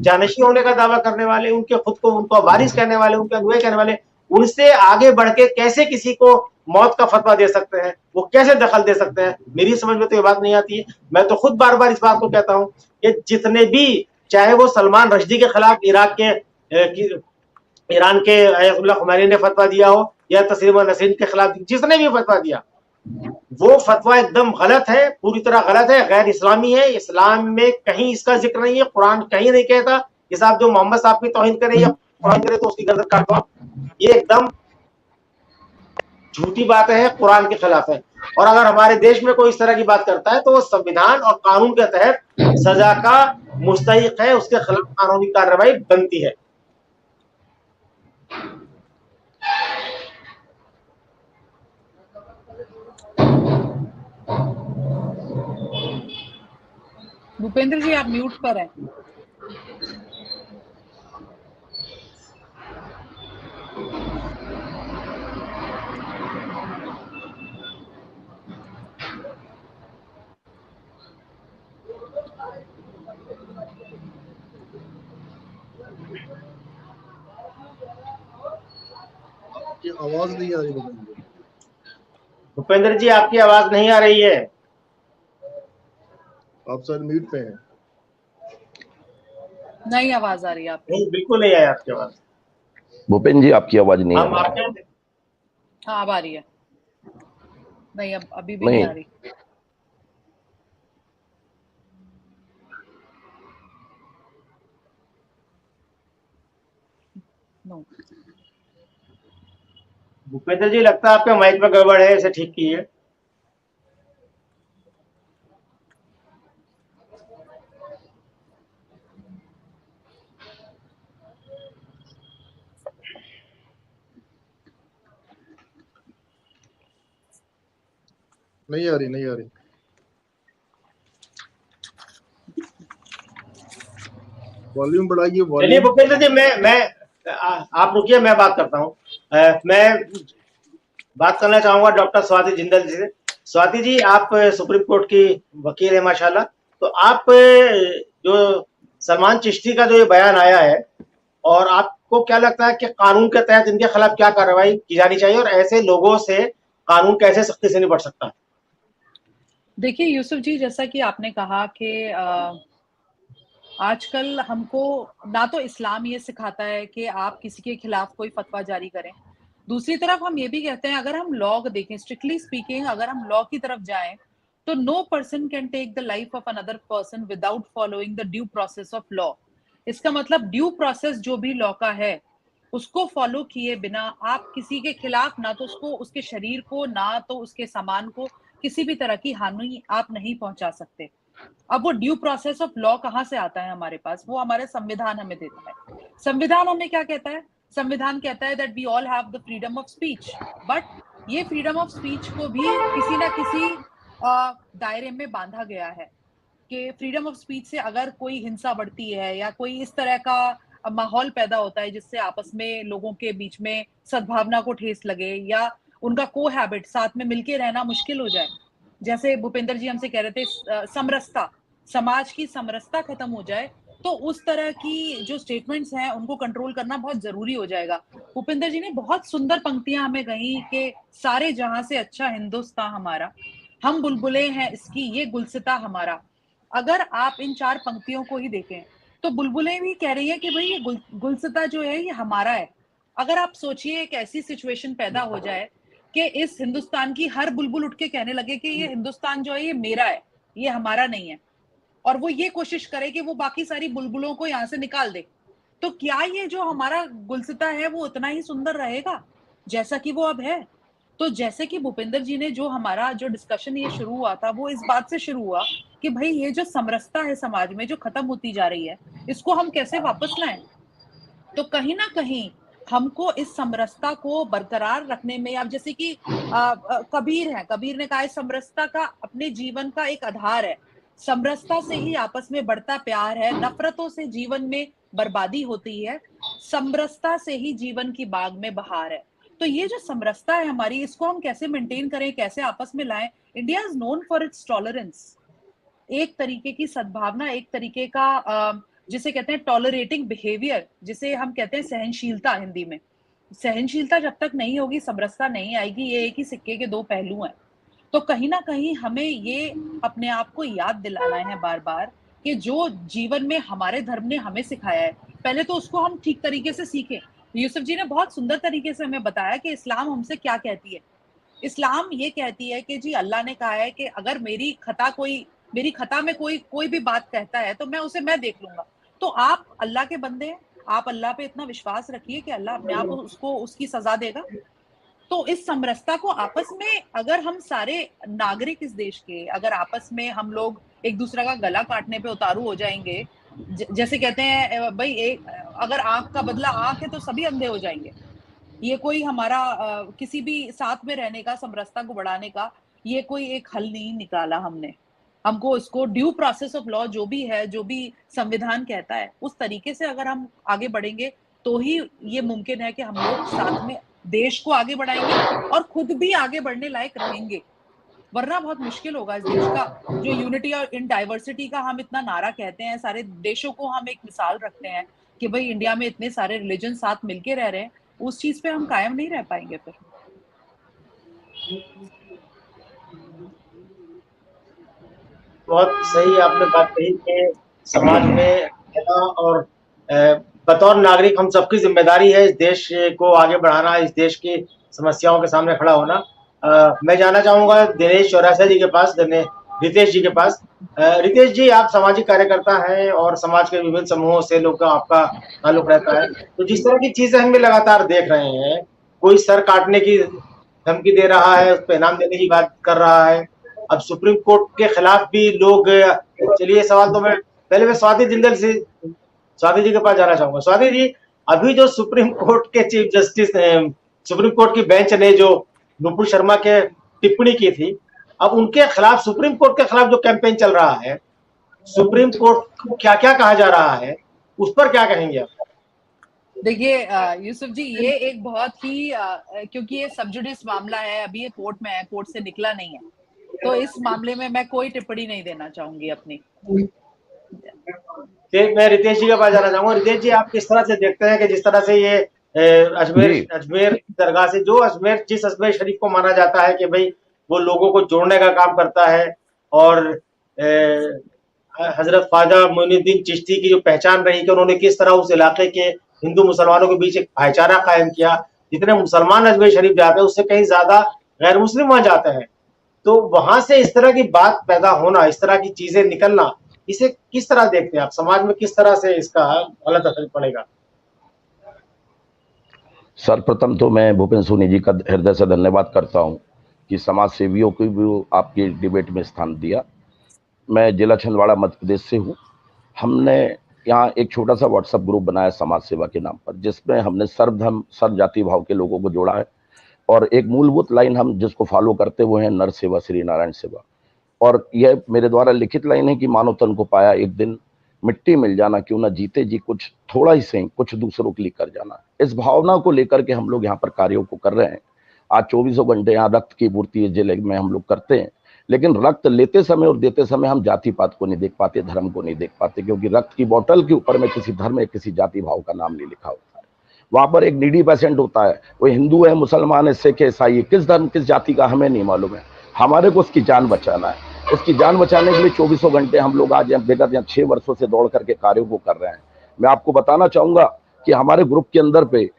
जानशी होने का दावा करने वाले, उनके खुद को उनको वारिस कहने वाले, उनके अगुए कहने वाले, उनसे आगे बढ़ के कैसे किसी को मौत का फतवा दे सकते हैं, वो कैसे दखल दे सकते हैं? मेरी समझ में तो ये बात नहीं आती है। मैं तो खुद बार बार इस बात को कहता हूं कि जितने भी, चाहे वो सलमान रश्दी के खिलाफ ईरान के अयतुल्लाह खुमैनी ने फतवा दिया हो, या तस्लीमा नसरीन के खिलाफ, जिसने भी फतवा दिया वो फतवा एकदम गलत है, पूरी तरह गलत है, गैर इस्लामी है। इस्लाम में कहीं इसका जिक्र नहीं है, कुरान कहीं नहीं कहता कि साहब जो मोहम्मद साहब की तौहीन करे या कुरान करे तो उसकी गर्दन काट दो। ये एकदम झूठी बात है, कुरान के खिलाफ है। और अगर हमारे देश में कोई इस तरह की बात करता है तो वो संविधान और कानून के तहत सजा का मुस्तहिक है, उसके खिलाफ कानूनी कार्रवाई बनती है। भूपेंद्र जी आप म्यूट पर हैं। आपकी आवाज नहीं आ रही भूपेंद्र जी आपकी आवाज नहीं आ रही है, आप सर म्यूट पे हैं। नहीं आवाज आ रही है आपकी। नहीं, बिल्कुल नहीं आया आपकी आवाज। भूपेंद्र जी आपकी आवाज नहीं हम आ आपके रही। हाँ अब आ रही है। नहीं अब अभी भी नहीं आ रही। नो भूपेंद्र जी लगता है आपके माइक में गड़बड़ है, इसे ठीक कीजिए। नहीं आ रही। वॉल्यूम बढ़ाइए। चलिए वॉल्यूम भूपेंद्र जी, आप रुकिए, मैं बात करता हूँ। मैं बात करना चाहूंगा डॉक्टर स्वाति जिंदल जी से। स्वाति जी, आप सुप्रीम कोर्ट की वकील है माशाल्लाह, तो आप जो सलमान चिश्ती का जो ये बयान आया है, और आपको क्या लगता है कि कानून के तहत इनके खिलाफ क्या कार्रवाई की जानी चाहिए, और ऐसे लोगों से कानून कैसे सख्ती से निपट सकता है? देखिए यूसुफ जी, जैसा कि आपने कहा कि आजकल हमको ना तो इस्लाम ये सिखाता है कि आप किसी के खिलाफ कोई फतवा जारी करें, दूसरी तरफ हम ये भी कहते हैं अगर हम लॉ देखें, स्ट्रिक्टली स्पीकिंग अगर हम लॉ की तरफ जाएं तो no person can take the life of another person without following the due process of law. इसका मतलब ड्यू प्रोसेस जो भी लॉ का है उसको फॉलो किए बिना आप किसी के खिलाफ ना तो उसको, उसके शरीर को, ना तो उसके सामान को किसी भी तरह की हानि आप नहीं पहुंचा सकते। अब वो ड्यू प्रोसेस ऑफ लॉ कहां से आता है हमारे पास? वो हमारे संविधान हमें देता है। संविधान हमें क्या कहता है? संविधान कहता है that we all have the freedom of speech, but ये फ्रीडम ऑफ स्पीच को भी किसी ना किसी दायरे में बांधा गया है कि फ्रीडम ऑफ स्पीच से अगर कोई हिंसा बढ़ती है या कोई इस तरह का माहौल पैदा होता है जिससे आपस में लोगों के बीच में सद्भावना को ठेस लगे या उनका कोहैबिट, साथ में मिलके रहना मुश्किल हो जाए, जैसे भूपेंद्र जी हमसे कह रहे थे समरसता, समाज की समरसता खत्म हो जाए, तो उस तरह की जो स्टेटमेंट्स हैं उनको कंट्रोल करना बहुत जरूरी हो जाएगा। भूपेंद्र जी ने बहुत सुंदर पंक्तियां हमें कही कि सारे जहां से अच्छा हिंदुस्तान हमारा, हम बुलबुले हैं इसकी ये गुलसिता हमारा। अगर आप इन 4 पंक्तियों को ही देखें तो बुलबुलें भी कह रही है कि भाई ये गुलसिता जो है ये हमारा है। अगर आप सोचिए एक ऐसी सिचुएशन पैदा हो जाए कि इस हिंदुस्तान की हर बुलबुल उठ के कहने लगे कि ये हिंदुस्तान जो है ये मेरा है, ये हमारा नहीं है, और वो ये कोशिश करे कि वो बाकी सारी बुलबुलों को यहाँ से निकाल दे, तो क्या ये जो हमारा गुलसिता है वो उतना ही सुंदर रहेगा जैसा कि वो अब है? तो जैसे कि भूपेंद्र जी ने जो हमारा जो डिस्कशन ये शुरू हुआ था वो इस बात से शुरू हुआ कि भाई ये जो समरसता है समाज में जो खत्म होती जा रही है इसको हम कैसे वापस लाएं। तो कहीं ना कहीं हमको इस समरसता को बरकरार रखने में, अब जैसे कि कबीर है, कबीर ने कहा है समरसता का अपने जीवन का एक आधार है, समरसता से ही आपस में बढ़ता प्यार है, नफरतों से जीवन में बर्बादी होती है, समरसता से ही जीवन की बाग में बहार है। तो ये जो समरसता है हमारी, इसको हम कैसे मेंटेन करें, कैसे आपस में लाएं? India is known for its tolerance, एक तरीके की सद्भावना, एक तरीके का जिसे कहते हैं टॉलरेटिंग बिहेवियर, जिसे हम कहते हैं सहनशीलता हिंदी में। सहनशीलता जब तक नहीं होगी समरसता नहीं आएगी, ये एक ही सिक्के के 2 पहलू हैं। तो कहीं ना कहीं हमें ये अपने आप को याद दिलाना है बार बार कि जो जीवन में हमारे धर्म ने हमें सिखाया है, पहले तो उसको हम ठीक तरीके से सीखें। यूसुफ जी ने बहुत सुंदर तरीके से हमें बताया कि इस्लाम हमसे क्या कहती है। इस्लाम ये कहती है कि जी अल्लाह ने कहा है कि अगर मेरी खता में कोई भी बात कहता है तो मैं देख लूंगा। तो आप अल्लाह के बंदे हैं, आप अल्लाह पे इतना विश्वास रखिए कि अल्लाह अपने आप उसको उसकी सजा देगा। तो इस समरसता को आपस में अगर हम सारे नागरिक इस देश के अगर आपस में हम लोग एक दूसरे का गला काटने पे उतारू हो जाएंगे, जैसे कहते हैं भाई एक अगर आंख का बदला आंख है तो सभी अंधे हो जाएंगे। ये कोई हमारा किसी भी साथ में रहने का, समरसता को बढ़ाने का ये कोई एक हल नहीं निकाला हमने। हमको इसको ड्यू प्रोसेस ऑफ लॉ जो भी है, जो भी संविधान कहता है, उस तरीके से अगर हम आगे बढ़ेंगे तो ही ये मुमकिन है कि हम लोग साथ में देश को आगे बढ़ाएंगे और खुद भी आगे बढ़ने लायक रहेंगे। वरना बहुत मुश्किल होगा इस देश का जो यूनिटी और इन डाइवर्सिटी का हम इतना नारा कहते हैं, सारे देशों को हम एक मिसाल रखते हैं कि भाई इंडिया में इतने सारे रिलीजन साथ मिलके रह रहे हैं, उस चीज पे हम कायम नहीं रह पाएंगे फिर। बहुत सही आपने बात कही कि समाज में और बतौर नागरिक हम सबकी जिम्मेदारी है इस देश को आगे बढ़ाना, इस देश की समस्याओं के सामने खड़ा होना। मैं जाना चाहूंगा दिनेश चौरासिया जी के पास, रितेश जी के पास। रितेश जी, आप सामाजिक कार्यकर्ता हैं और समाज के विभिन्न समूहों से लोग आपका ताल्लुक रहता है, तो जिस तरह की चीजें हम लगातार देख रहे हैं, कोई सर काटने की धमकी दे रहा है, उस पर इनाम देने की बात कर रहा है, अब सुप्रीम कोर्ट के खिलाफ भी लोग, चलिए सवाल तो मैं स्वाति जिंदल से, स्वाति जी के पास जाना चाहूंगा। स्वाति जी, अभी जो सुप्रीम कोर्ट के चीफ जस्टिस, सुप्रीम कोर्ट की बेंच ने जो नुपुर शर्मा के टिप्पणी की थी, अब उनके खिलाफ, सुप्रीम कोर्ट के खिलाफ जो कैंपेन चल रहा है, सुप्रीम कोर्ट को क्या क्या कहा जा रहा है, उस पर क्या कहेंगे आप? देखिए यूसुफ जी, ये एक बहुत ही क्योंकि ये सब जुडिस मामला है, अभी ये कोर्ट में है, कोर्ट से निकला नहीं है, तो इस मामले में मैं कोई टिप्पणी नहीं देना चाहूंगी अपनी। मैं रितेश जी के पास जाना चाहूंगा। रितेश जी, आप किस तरह से देखते हैं कि जिस तरह से ये अजमेर दरगाह से, जो जिस अजमेर शरीफ को माना जाता है कि भाई वो लोगों को जोड़ने का काम करता है, और हजरत ख्वाजा मोइनुद्दीन चिश्ती की जो पहचान रही कि उन्होंने किस तरह उस इलाके के हिंदू मुसलमानों के बीच एक भाईचारा कायम किया, जितने मुसलमान अजमेर शरीफ जाते हैं उससे कहीं ज्यादा गैर मुस्लिम वहां जाते हैं, तो वहां से इस तरह की बात पैदा होना, इस तरह की चीजें निकलना, इसे किस तरह देखते हैं आप? समाज में किस तरह से इसका गलत असर पड़ेगा? सर्वप्रथम तो मैं भूपेंद्र सोनी जी का हृदय से धन्यवाद करता हूं कि समाज सेवियों को भी आपके डिबेट में स्थान दिया। मैं जिला छिंदवाड़ा मध्य प्रदेश से हूं। हमने यहाँ एक छोटा सा व्हाट्सएप ग्रुप बनाया समाज सेवा के नाम पर, जिसमें हमने सर्वधर्म सर्व जाति भाव के लोगों को जोड़ा है, और एक मूलभूत लाइन हम जिसको फॉलो करते हुए हैं, नर सेवा श्री नारायण सेवा। और यह मेरे द्वारा लिखित लाइन है कि मानव तन को पाया एक दिन, मिट्टी मिल जाना क्यों ना जीते जी, कुछ थोड़ा ही सही कुछ दूसरों के लिए कर जाना। इस भावना को लेकर के हम लोग यहाँ पर कार्यों को कर रहे हैं। आज 24 घंटे यहाँ रक्त की पूर्ति जिले में हम लोग करते हैं, लेकिन रक्त लेते समय और देते समय हम जाति पात को नहीं देख पाते, धर्म को नहीं देख पाते, क्योंकि रक्त की बोतल के ऊपर में किसी धर्म या किसी जाति भाव का नाम नहीं लिखा होता है। वहां पर एक नीडी पेशेंट होता है, वो हिंदू है, मुसलमान है, सिख है, ईसाई है, किस धर्म किस जाति का हमें नहीं मालूम है, हमारे को उसकी जान बचाना है। उसकी जान बचाने के लिए 24 घंटे हम लोग आज विगत 6 वर्षों से दौड़ करके कार्यों को कर रहे हैं। मैं आपको बताना चाहूंगा कि हमारे ग्रुप के अंदर पे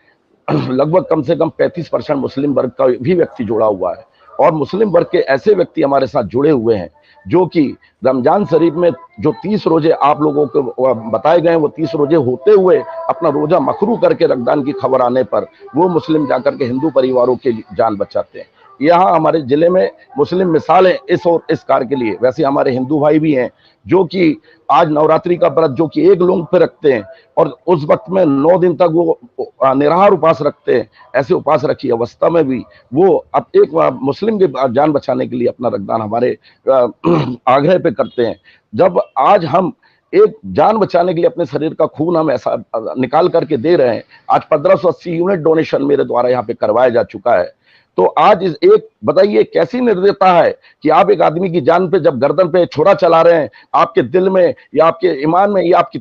लगभग कम से कम 35% मुस्लिम वर्ग का भी व्यक्ति जुड़ा हुआ है, और मुस्लिम वर्ग के ऐसे व्यक्ति हमारे साथ जुड़े हुए हैं जो कि रमजान शरीफ में जो 30 रोजे आप लोगों को बताए गए, वो 30 रोजे होते हुए अपना रोजा मखरू करके रमजान की खबर आने पर वो मुस्लिम जाकर के हिंदू परिवारों की जान बचाते हैं। यहाँ हमारे जिले में मुस्लिम मिसाल है इस और इस कार्य के लिए। वैसे हमारे हिंदू भाई भी हैं जो कि आज नवरात्रि का व्रत जो कि एक लौंग पे रखते हैं, और उस वक्त में 9 दिन तक वो निराहार उपवास रखते हैं। ऐसे उपवास रखी अवस्था में भी वो अब एक मुस्लिम की जान बचाने के लिए अपना रक्तदान हमारे आग्रह पे करते हैं। जब आज हम एक जान बचाने के लिए अपने शरीर का खून हम ऐसा निकाल करके दे रहे हैं, आज 1580 यूनिट डोनेशन मेरे द्वारा यहाँ पे करवाया जा चुका है। तो आज एक बताइए कैसी निर्दयता है कि आप एक आदमी की जान पे जब गर्दन पे छुरा चला रहे हैं, आपके दिल में या आपके ईमान में या आपकी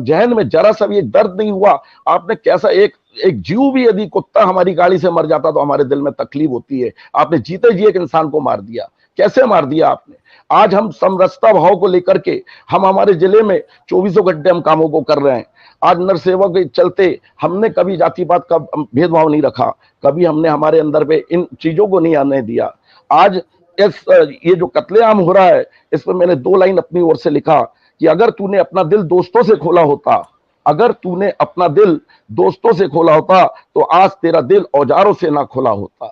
जहन में जरा सा भी एक दर्द नहीं हुआ? आपने कैसा एक जीव भी, यदि कुत्ता हमारी गाड़ी से मर जाता तो हमारे दिल में तकलीफ होती है, आपने जीते जी एक इंसान को मार दिया। कैसे मार दिया आपने? आज हम समरसता भाव को लेकर के हम हमारे जिले में 24 घंटे हम कामों को कर रहे हैं। आज नरसेवा के चलते हमने कभी जाति पात का भेदभाव नहीं रखा, कभी हमने हमारे अंदर पे इन चीजों को नहीं आने दिया। आज ये जो कत्लेआम हो रहा है, इस पर मैंने 2 लाइन अपनी ओर से लिखा कि अगर तूने अपना दिल दोस्तों से खोला होता, अगर तूने अपना दिल दोस्तों से खोला होता तो आज तेरा दिल औजारों से ना खोला होता।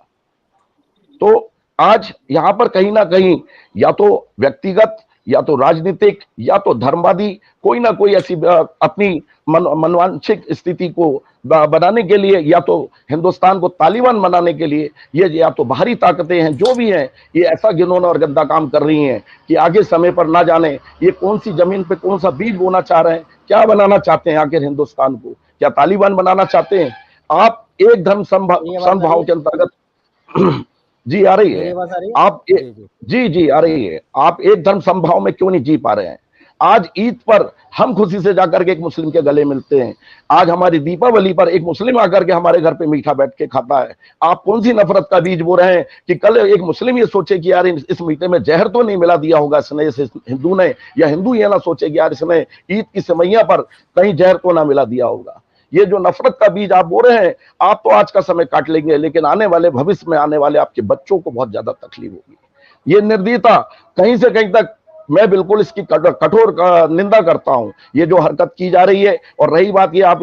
तो आज यहां पर कहीं ना कहीं या तो व्यक्तिगत या तो राजनीतिक या तो धर्मवादी कोई ना कोई ऐसी अपनी मनवांछिक स्थिति को बनाने के लिए या तो हिंदुस्तान को तालिबान बनाने के लिए ये या तो बाहरी ताकतें हैं, जो भी हैं, ये ऐसा घिनौना और गंदा काम कर रही हैं कि आगे समय पर ना जाने ये कौन सी जमीन पे कौन सा बीज बोना चाह रहे हैं, क्या बनाना चाहते हैं आखिर हिंदुस्तान को, क्या तालिबान बनाना चाहते हैं? आप एक धर्म समभाव के अंतर्गत जी आ रही है, आप जी आ रही है, आप एक धर्म समभाव में क्यों नहीं जी पा रहे हैं? आज ईद पर हम खुशी से जाकर के एक मुस्लिम के गले मिलते हैं, आज हमारी दीपावली पर एक मुस्लिम आकर के हमारे घर पे मीठा बैठ के खाता है। आप कौन सी नफरत का बीज बो रहे हैं कि कल एक मुस्लिम ये सोचे कि यार इस मीठे में जहर तो नहीं मिला दिया होगा इसने, इस हिंदू ने, या हिंदू ये ना सोचे कि यार इसने ईद की सेवैया पर कहीं जहर तो ना मिला दिया होगा। ये जो नफरत का बीज आप बो रहे हैं, आप तो आज का समय काट लेंगे, लेकिन आने वाले भविष्य में आने वाले आपके बच्चों को बहुत ज्यादा तकलीफ होगी। ये निर्दयता कहीं से कहीं तक मैं बिल्कुल इसकी कठोर निंदा करता हूं, ये जो हरकत की जा रही है। और रही बात ये, आप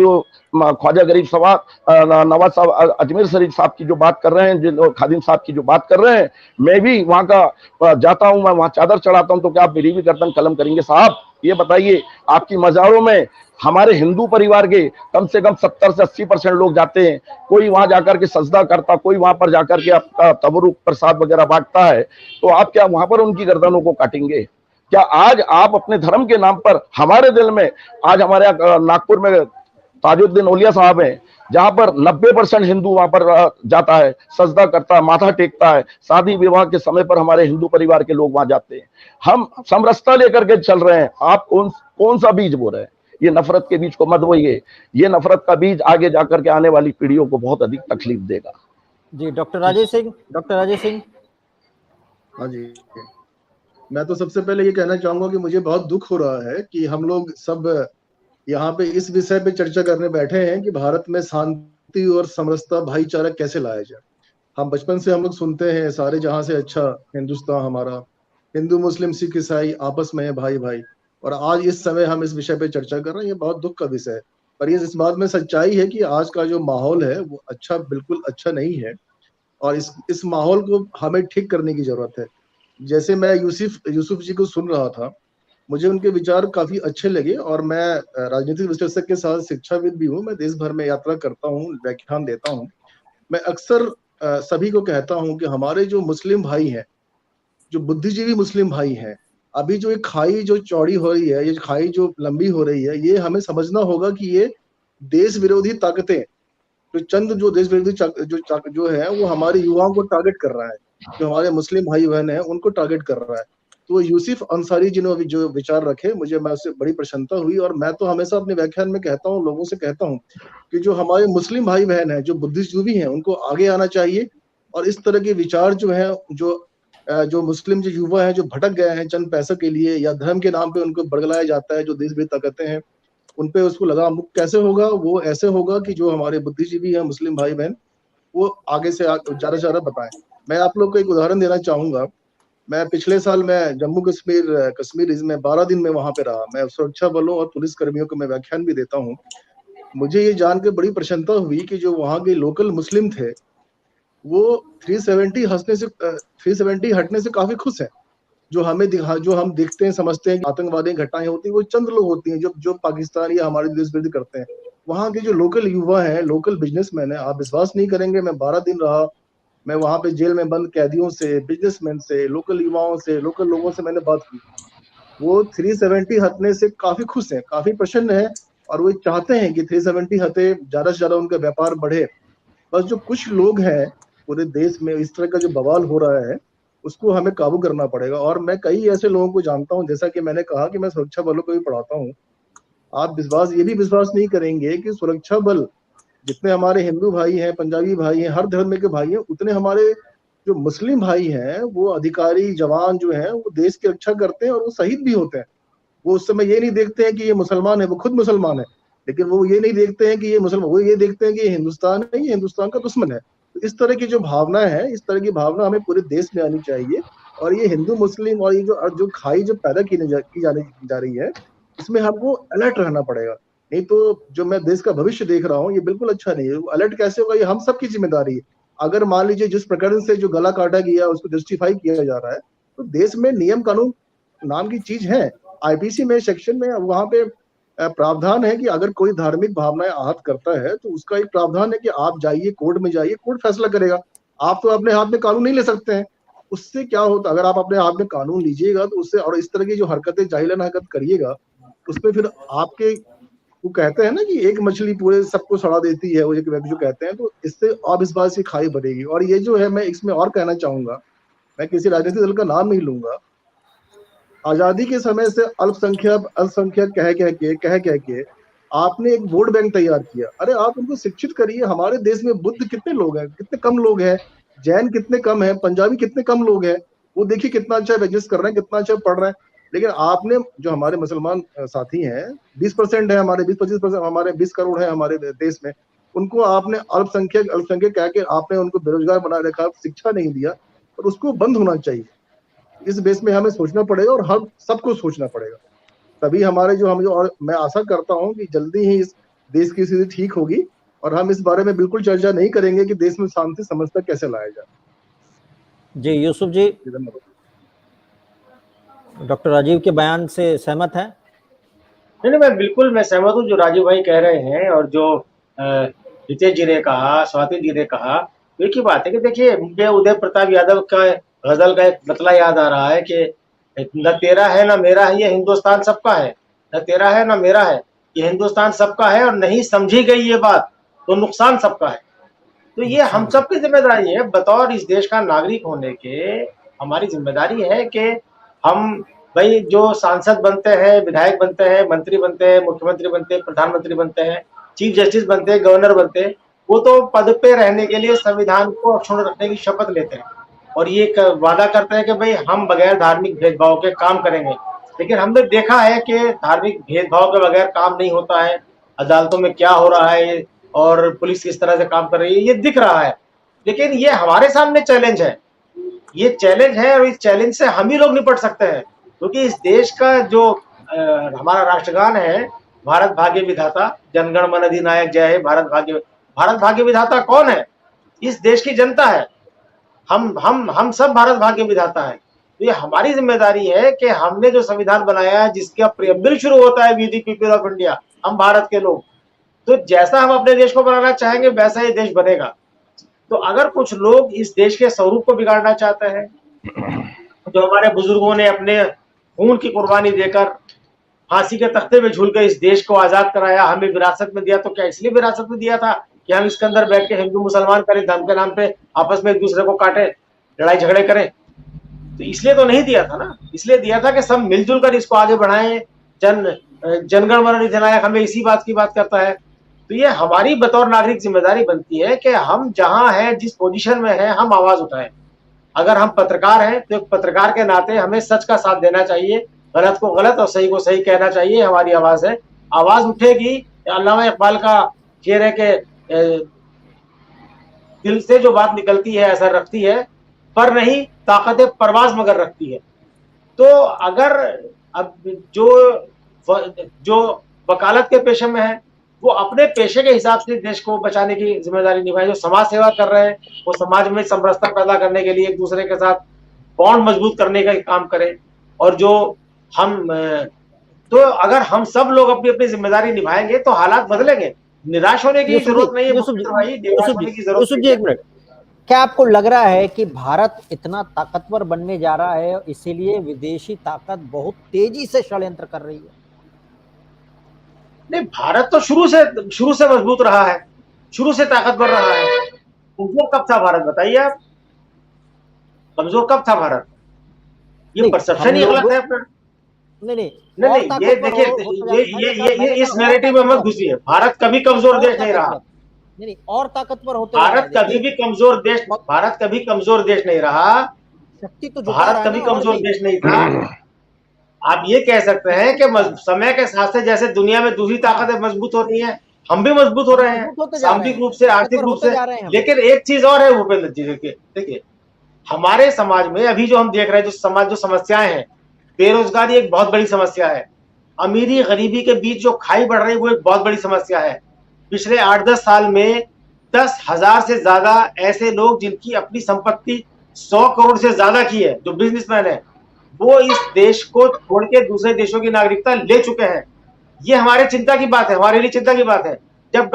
ख्वाजा गरीब नवाज साहब अजमेर शरीफ साहब की जो बात कर रहे हैं, खादिम साहब की जो बात कर रहे हैं, मैं भी वहां का जाता हूं, मैं वहां चादर चढ़ाता हूं, तो क्या आप मेरी भी गर्दन कलम करेंगे? साहब ये बताइए, आपकी मज़ारों में हमारे हिंदू परिवार के कम से कम 70 से 80% लोग जाते हैं, कोई वहां जाकर के सजदा करता, कोई वहां पर जाकर के आपका तबरुक प्रसाद वगैरह बांटता है, तो आप क्या वहां पर उनकी गर्दनों को काटेंगे? क्या आज आप अपने धर्म के नाम पर हमारे दिल में, आज हमारे नागपुर में ताजुद्दीन औलिया साहब हैं, जहां पर 90% हिंदू वहां पर जाता है, सजदा करता है, माथा टेकता है, शादी विवाह के समय पर हमारे हिंदू परिवार के लोग वहां जाते हैं। हम समरसता लेकर के चल रहे हैं, आप कौन सा बीज बो रहे हैं? ये नफरत के बीज को मत बोइए, ये नफरत का बीज आगे जाकर के आने वाली पीढ़ियों को बहुत अधिक तकलीफ देगा। जी डॉक्टर राजेश सिंह। हाँ जी, मैं तो सबसे पहले ये कहना चाहूंगा कि मुझे बहुत दुख हो रहा है कि हम लोग सब यहाँ पे इस विषय पे चर्चा करने बैठे हैं कि भारत में शांति और समरसता, भाईचारा कैसे लाया जाए। हम बचपन से हम लोग सुनते हैं सारे जहां से अच्छा हिंदुस्तान हमारा, हिंदू मुस्लिम सिख ईसाई आपस में है भाई भाई, और आज इस समय हम इस विषय पे चर्चा कर रहे हैं। ये बहुत दुख का विषय है, पर ये इस बात में सच्चाई है कि आज का जो माहौल है वो बिल्कुल अच्छा नहीं है, और इस माहौल को हमें ठीक करने की जरूरत है। जैसे मैं यूसुफ जी को सुन रहा था, मुझे उनके विचार काफी अच्छे लगे, और मैं राजनीतिक विश्लेषक के साथ शिक्षाविद भी हूँ, मैं देश भर में यात्रा करता हूँ, व्याख्यान देता हूँ। मैं अक्सर सभी को कहता हूँ कि हमारे जो मुस्लिम भाई हैं, जो बुद्धिजीवी मुस्लिम भाई हैं, अभी जो एक खाई जो चौड़ी हो रही है, ये खाई जो लंबी हो रही है, ये हमें समझना होगा कि ये देश विरोधी ताकतें, जो देश विरोधी जो है वो हमारे युवाओं को टारगेट कर रहा है, जो हमारे मुस्लिम भाई बहन है उनको टारगेट कर रहा है। तो यूसुफ अंसारी जी ने जो विचार रखे, मैं उससे बड़ी प्रसन्नता हुई, और मैं तो हमेशा अपने व्याख्यान में कहता हूँ, लोगों से कहता हूँ कि जो हमारे मुस्लिम भाई बहन है, जो बुद्धिजीवी हैं, उनको आगे आना चाहिए, और इस तरह के विचार जो है, जो मुस्लिम जो युवा है जो भटक गए हैं चंद पैसों के लिए या धर्म के नाम पे उनको बरगलाया जाता है, जो देश विरोधी ताकतें हैं उन पे उसको लगा मुक्त कैसे होगा? वो ऐसे होगा कि जो हमारे बुद्धिजीवी हैं मुस्लिम भाई बहन, वो आगे से ज्यादा से ज्यादा बताएं। मैं आप लोग को एक उदाहरण देना चाहूंगा। मैं पिछले साल मैं जम्मू कश्मीर में 12 दिन में वहां पे रहा। मैं सुरक्षा बलों और पुलिस कर्मियों को मैं व्याख्यान भी देता हूँ। मुझे ये जानकर बड़ी प्रसन्नता हुई कि जो वहां के लोकल मुस्लिम थे वो 370 हटने से काफी खुश है। जो हम देखते हैं, समझते हैं कि आतंकवादी घटनाएं होती है, वो चंद लोग होती हैं जो पाकिस्तान या हमारे देश विरोधी करते हैं। वहाँ के जो लोकल युवा हैं, लोकल बिजनेसमैन है, आप विश्वास नहीं करेंगे, मैं 12 दिन रहा, मैं वहां पे जेल में बंद कैदियों से, बिजनेसमैन से, लोकल युवाओं से, लोकल लोगों से मैंने बात की। वो 370 हटने से काफी खुश है, काफी प्रसन्न है, और वो चाहते हैं कि 370 हटे, ज्यादा से ज्यादा उनका व्यापार बढ़े। बस जो कुछ लोग हैं पूरे देश में, इस तरह का जो बवाल हो रहा है उसको हमें काबू करना पड़ेगा। और मैं कई ऐसे लोगों को जानता हूं, जैसा कि मैंने कहा कि मैं सुरक्षा बलों को भी पढ़ाता हूं। आप ये भी विश्वास नहीं करेंगे कि सुरक्षा बल जितने हमारे हिंदू भाई हैं, पंजाबी भाई हैं, हर धर्म के भाई हैं, उतने हमारे जो मुस्लिम भाई हैं, वो अधिकारी जवान जो हैं वो देश की रक्षा करते हैं और वो शहीद भी होते हैं। वो उस समय ये नहीं देखते हैं कि ये मुसलमान है, वो खुद मुसलमान है, लेकिन वो ये नहीं देखते हैं कि ये मुसलमान, वो ये देखते हैं कि ये हिंदुस्तान है, ये हिंदुस्तान का दुश्मन है। तो इस तरह की जो भावना है, इस तरह की भावना हमें पूरे देश में आनी चाहिए। और ये हिंदू मुस्लिम और ये जो खाई जो पैदा की जा रही है, इसमें हमको अलर्ट रहना पड़ेगा। नहीं तो जो मैं देश का भविष्य देख रहा हूँ, ये बिल्कुल अच्छा नहीं है। अलर्ट कैसे होगा, ये हम सबकी जिम्मेदारी है। अगर मान लीजिए जिस प्रकरण से जो गला काटा गया उसको जस्टिफाई किया जा रहा है, तो देश में नियम कानून नाम की चीज है। आईपीसी में सेक्शन में वहां पे प्रावधान है कि अगर कोई धार्मिक भावनाएं आहत करता है तो उसका एक प्रावधान है कि आप जाइए कोर्ट में, जाइए, कोर्ट फैसला करेगा। आप तो अपने हाथ में कानून नहीं ले सकते हैं। उससे क्या होता, अगर आप अपने हाथ में कानून लीजिएगा तो उससे, और इस तरह की जो हरकतें, जाहिलाना हरकत करिएगा, उसमें फिर आपके, वो कहते हैं ना कि एक मछली पूरे सबको सड़ा देती है, वो जो कहते हैं, तो इससे अब इस बात से खाई बढ़ेगी। और ये जो है, मैं इसमें और कहना चाहूंगा, मैं किसी राजनीतिक दल का नाम नहीं लूंगा, आजादी के समय से अल्पसंख्यक कह के आपने एक वोट बैंक तैयार किया। अरे आप उनको शिक्षित करिए। हमारे देश में बुद्ध कितने लोग हैं, कितने कम लोग हैं, जैन कितने कम है, पंजाबी कितने कम लोग हैं। वो देखिए कितना अच्छा बिजनेस कर रहे हैं, कितना अच्छा पढ़ रहे हैं। लेकिन आपने, जो हमारे मुसलमान साथी हैं, 20% है हमारे, 20-25% हमारे, 20 करोड़ है हमारे देश में, उनको आपने अल्पसंख्यक कह के आपने उनको बेरोजगार बना रखा, शिक्षा नहीं दिया। और उसको बंद होना चाहिए। इस बेस में हमें सोचना पड़ेगा और हम सबको सोचना पड़ेगा, तभी हमारे और मैं आशा करता हूं कि जल्दी ही इस देश की स्थिति ठीक होगी। और हम इस बारे में बिल्कुल चर्चा नहीं करेंगे कि देश में शांति समझता कैसे लाया जाए। जी यूसुफ जी, डॉक्टर राजीव के बयान से सहमत हैं? नहीं, मैं सहमत हूँ जो राजीव भाई कह रहे हैं, और जो रितेश जी ने कहा, स्वाति जी ने कहा, एक ही बात है कि देखिए, मुझे उदय प्रताप यादव का गजल का एक मतला याद आ रहा है कि न तेरा है न मेरा है, ये हिंदुस्तान सबका है। न तेरा है न मेरा है, ये हिंदुस्तान सबका है, और नहीं समझी गई ये बात तो नुकसान सबका है। तो ये हम सब की जिम्मेदारी है, बतौर इस देश का नागरिक होने के हमारी जिम्मेदारी है कि हम भाई जो सांसद बनते हैं, विधायक बनते हैं, मंत्री बनते हैं, मुख्यमंत्री बनते हैं, प्रधानमंत्री बनते हैं, चीफ जस्टिस बनते हैं, गवर्नर बनते हैं, वो तो पद पे रहने के लिए संविधान को अक्षुण्ण रखने की शपथ लेते हैं और ये वादा करते हैं कि भाई हम बगैर धार्मिक भेदभाव के काम करेंगे। लेकिन हमने देखा है कि धार्मिक भेदभाव के बगैर काम नहीं होता है। अदालतों में क्या हो रहा है और पुलिस किस तरह से काम कर रही है, ये दिख रहा है। लेकिन ये हमारे सामने चैलेंज है, ये चैलेंज है, और इस चैलेंज से हम ही लोग निपट सकते हैं। क्योंकि इस देश का जो हमारा राष्ट्रगान है, भारत भाग्य विधाता, जनगण मन अधिनायक जय है, भारत भाग्य विधाता कौन है? इस देश की जनता है। हम सब भारत भाग्य विधाता है। तो ये हमारी जिम्मेदारी है कि हमने जो संविधान बनाया है, जिसका प्रियम्बल शुरू होता है we the people of India, हम भारत के लोग, तो जैसा हम अपने देश को बनाना चाहेंगे वैसा ही देश बनेगा। तो अगर कुछ लोग इस देश के स्वरूप को बिगाड़ना चाहते हैं, जो हमारे बुजुर्गों ने अपने खून की कुर्बानी देकर फांसी के तख्ते में झूल कर इस देश को आजाद कराया, हमें विरासत में दिया, तो क्या इसलिए विरासत में दिया था कि हम इसके अंदर बैठ के हिंदू मुसलमान करें, धर्म के नाम पे आपस में एक दूसरे को काटे, लड़ाई झगड़े करें? तो इसलिए तो नहीं दिया था ना। इसलिए दिया था कि सब मिलजुल कर इसको आगे बढ़ाएं। जनगण मन अधिनायक हमें इसी बात की बात करता है। तो ये हमारी बतौर नागरिक जिम्मेदारी बनती है कि हम जहां हैं, जिस पोजीशन में हैं, हम आवाज उठाएं। अगर हम पत्रकार हैं तो एक पत्रकार के नाते हमें सच का साथ देना चाहिए, गलत को गलत और सही को सही कहना चाहिए। हमारी आवाज है, आवाज उठेगी। अल्लामा इकबाल का शेर है कि दिल से जो बात निकलती है असर रखती है, पर नहीं ताकत परवाज मगर रखती है। तो अगर अब जो वकालत के पेशे में है, वो अपने पेशे के हिसाब से देश को बचाने की जिम्मेदारी निभाए। जो समाज सेवा कर रहे हैं, वो समाज में समरसता पैदा करने के लिए एक दूसरे के साथ बॉन्ड मजबूत करने का काम करें। और जो तो अगर हम सब लोग अपनी अपनी जिम्मेदारी निभाएंगे तो हालात बदलेंगे। निराश होने की जरूरत नहीं है। यूसुफ जी एक मिनट, क्या आपको लग रहा है कि भारत इतना ताकतवर बनने जा रहा है, इसीलिए विदेशी ताकत बहुत तेजी से षड्यंत्र कर रही है? नहीं, भारत तो शुरू से मजबूत रहा है, शुरू से ताकतवर रहा है। कमजोर कब था भारत, बताइए आप? कमजोर कब था भारत? ये परसेप्शन ही गलत है अपना। नहीं, ये देखिए, ये इस नैरेटिव में मत घुसिए। भारत कभी कमजोर देश नहीं रहा। नहीं, और ताकतवर होते भारत कभी भी कमजोर देश नहीं रहा। शक्ति तो भारत कभी कमजोर देश नहीं था। आप ये कह सकते हैं कि समय के साथ से जैसे दुनिया में दूसरी ताकतें मजबूत हो रही हैं, हम भी मजबूत हो रहे हैं, मजबूत होते जा रहे सामाजिक हैं, रूप से, आर्थिक ताकतवर रूप होते से। जा रहे हैं हम। लेकिन एक चीज और है भूपेंद्र जी, देखिए हमारे समाज में अभी जो हम देख रहे हैं, जो समस्याएं हैं, बेरोजगारी एक बहुत बड़ी समस्या है, अमीरी गरीबी के बीच जो खाई बढ़ रही है वो एक बहुत बड़ी समस्या है। पिछले 8-10 साल में 10,000 से ज्यादा ऐसे लोग जिनकी अपनी संपत्ति 100 करोड़ से ज्यादा की है, जो बिजनेसमैन है, वो इस देश को छोड़ के दूसरे देशों की नागरिकता ले चुके हैं। ये हमारे चिंता की बात है, हमारे लिए चिंता की बात है। जब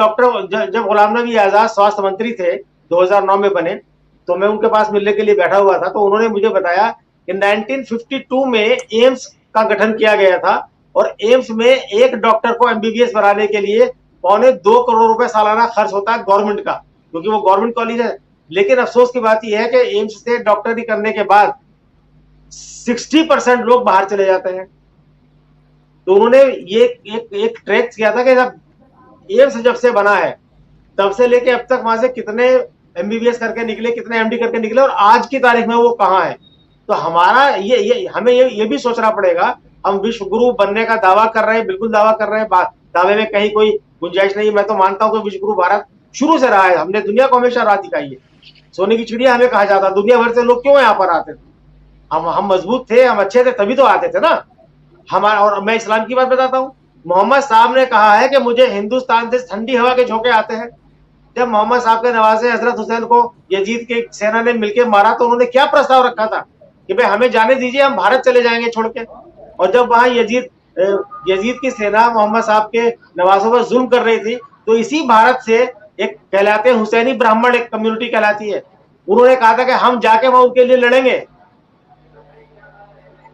गुलाम नबी आजाद स्वास्थ्य मंत्री थे, 2009 में बने, तो मैं उनके पास मिलने के लिए बैठा हुआ था, तो उन्होंने मुझे बताया कि 1952 में एम्स का गठन किया गया था और एम्स में एक डॉक्टर को एमबीबीएस बनाने के लिए 2.25 करोड़ रुपए सालाना खर्च होता है गवर्नमेंट का, क्योंकि वो गवर्नमेंट कॉलेज है। लेकिन अफसोस की बात यह है कि एम्स से डॉक्टरी करने के बाद 60% लोग बाहर चले जाते हैं। तो उन्होंने ये एक ट्रैक किया था कि जब एम्स जब से बना है तब से लेके अब तक वहां से कितने एमबीबीएस करके निकले, कितने एमडी करके निकले और आज की तारीख में वो कहाँ है। तो हमारा हमें ये भी सोचना पड़ेगा। हम विश्व गुरु बनने का दावा कर रहे हैं, बिल्कुल दावा कर रहे हैं, दावे में कहीं कोई गुंजाइश नहीं। मैं तो मानता हूं कि विश्व गुरु भारत शुरू से रहा है, हमने दुनिया को हमेशा राह दिखाई है। सोने की चिड़िया हमें कहा जाता, दुनिया भर से लोग क्यों यहाँ पर आते थे? हम मजबूत थे, हम अच्छे थे, तभी तो आते थे ना हमारा। और मैं इस्लाम की बात बताता हूँ, मोहम्मद साहब ने कहा है कि मुझे हिंदुस्तान से ठंडी हवा के झोंके आते हैं। जब मोहम्मद साहब के नवासे हजरत हुसैन को यजीद के सेना ने मिलकर मारा तो उन्होंने क्या प्रस्ताव रखा था कि भाई हमें जाने दीजिए, हम भारत चले जाएंगे छोड़ के। और जब वहां यजीद की सेना मोहम्मद साहब के नवासों पर जुल्म कर रही थी, तो इसी भारत से एक कहलाते हुसैनी ब्राह्मण एक कम्युनिटी कहलाती है, उन्होंने कहा था कि हम जाके वहां उनके लिए लड़ेंगे।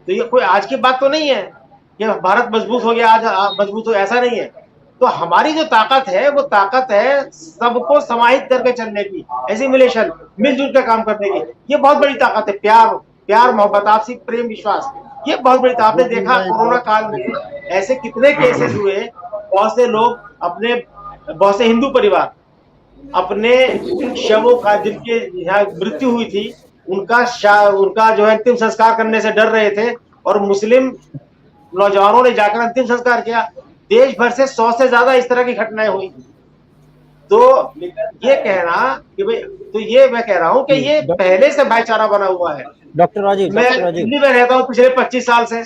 तो ये कोई आज की बात तो नहीं है कि भारत मजबूत हो गया, आज मजबूत हो, ऐसा नहीं है। तो हमारी जो ताकत है वो ताकत है सबको समाहित करके चलने की, एसिमिलेशन, मिलजुल कर काम करने की। ये बहुत बड़ी ताकत है। प्यार मोहब्बत, आपसी प्रेम विश्वास, ये बहुत बड़ी ताकत है। देखा कोरोना काल में ऐसे कितने केसेस हुए, बहुत से लोग बहुत से हिंदू परिवार अपने शवों का, जिनके यहाँ मृत्यु हुई थी, उनका जो है अंतिम संस्कार करने से डर रहे थे और मुस्लिम नौजवानों ने जाकर अंतिम संस्कार किया। देश भर से 100 से ज्यादा इस तरह की घटनाएं हुई। तो ये कहना कि भाई, तो ये मैं कह रहा हूँ कि ये पहले से भाईचारा बना हुआ है। डॉक्टर राजीव, मैं दिल्ली में रहता हूँ पिछले 25 साल से,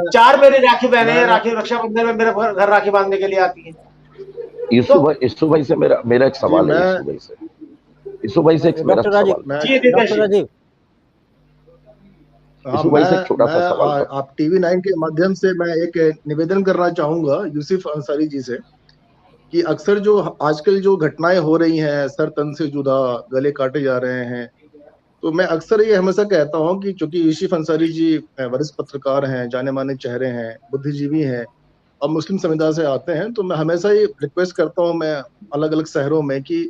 4 मेरी राखी बहनें हैं, राखी रक्षाबंधन में मेरे घर राखी बांधने के लिए आती है। यूसुफ भाई से मेरा एक सवाल है। यूसुफ भाई से मेरा सवाल। डॉक्टर राजीव, आप TV9 के माध्यम से मैं एक निवेदन करना चाहूंगा यूसुफ अंसारी जी से कि अक्सर जो आजकल जो घटनाएं हो रही हैं, सर तन से जुदा, गले काटे जा रहे हैं, तो मैं अक्सर ये हमेशा कहता हूं कि चूंकि यूसुफ अंसारी जी वरिष्ठ पत्रकार हैं, जाने माने चेहरे हैं, बुद्धिजीवी हैं और मुस्लिम समुदाय से आते हैं, तो मैं हमेशा ये रिक्वेस्ट करता हूं मैं अलग अलग शहरों में कि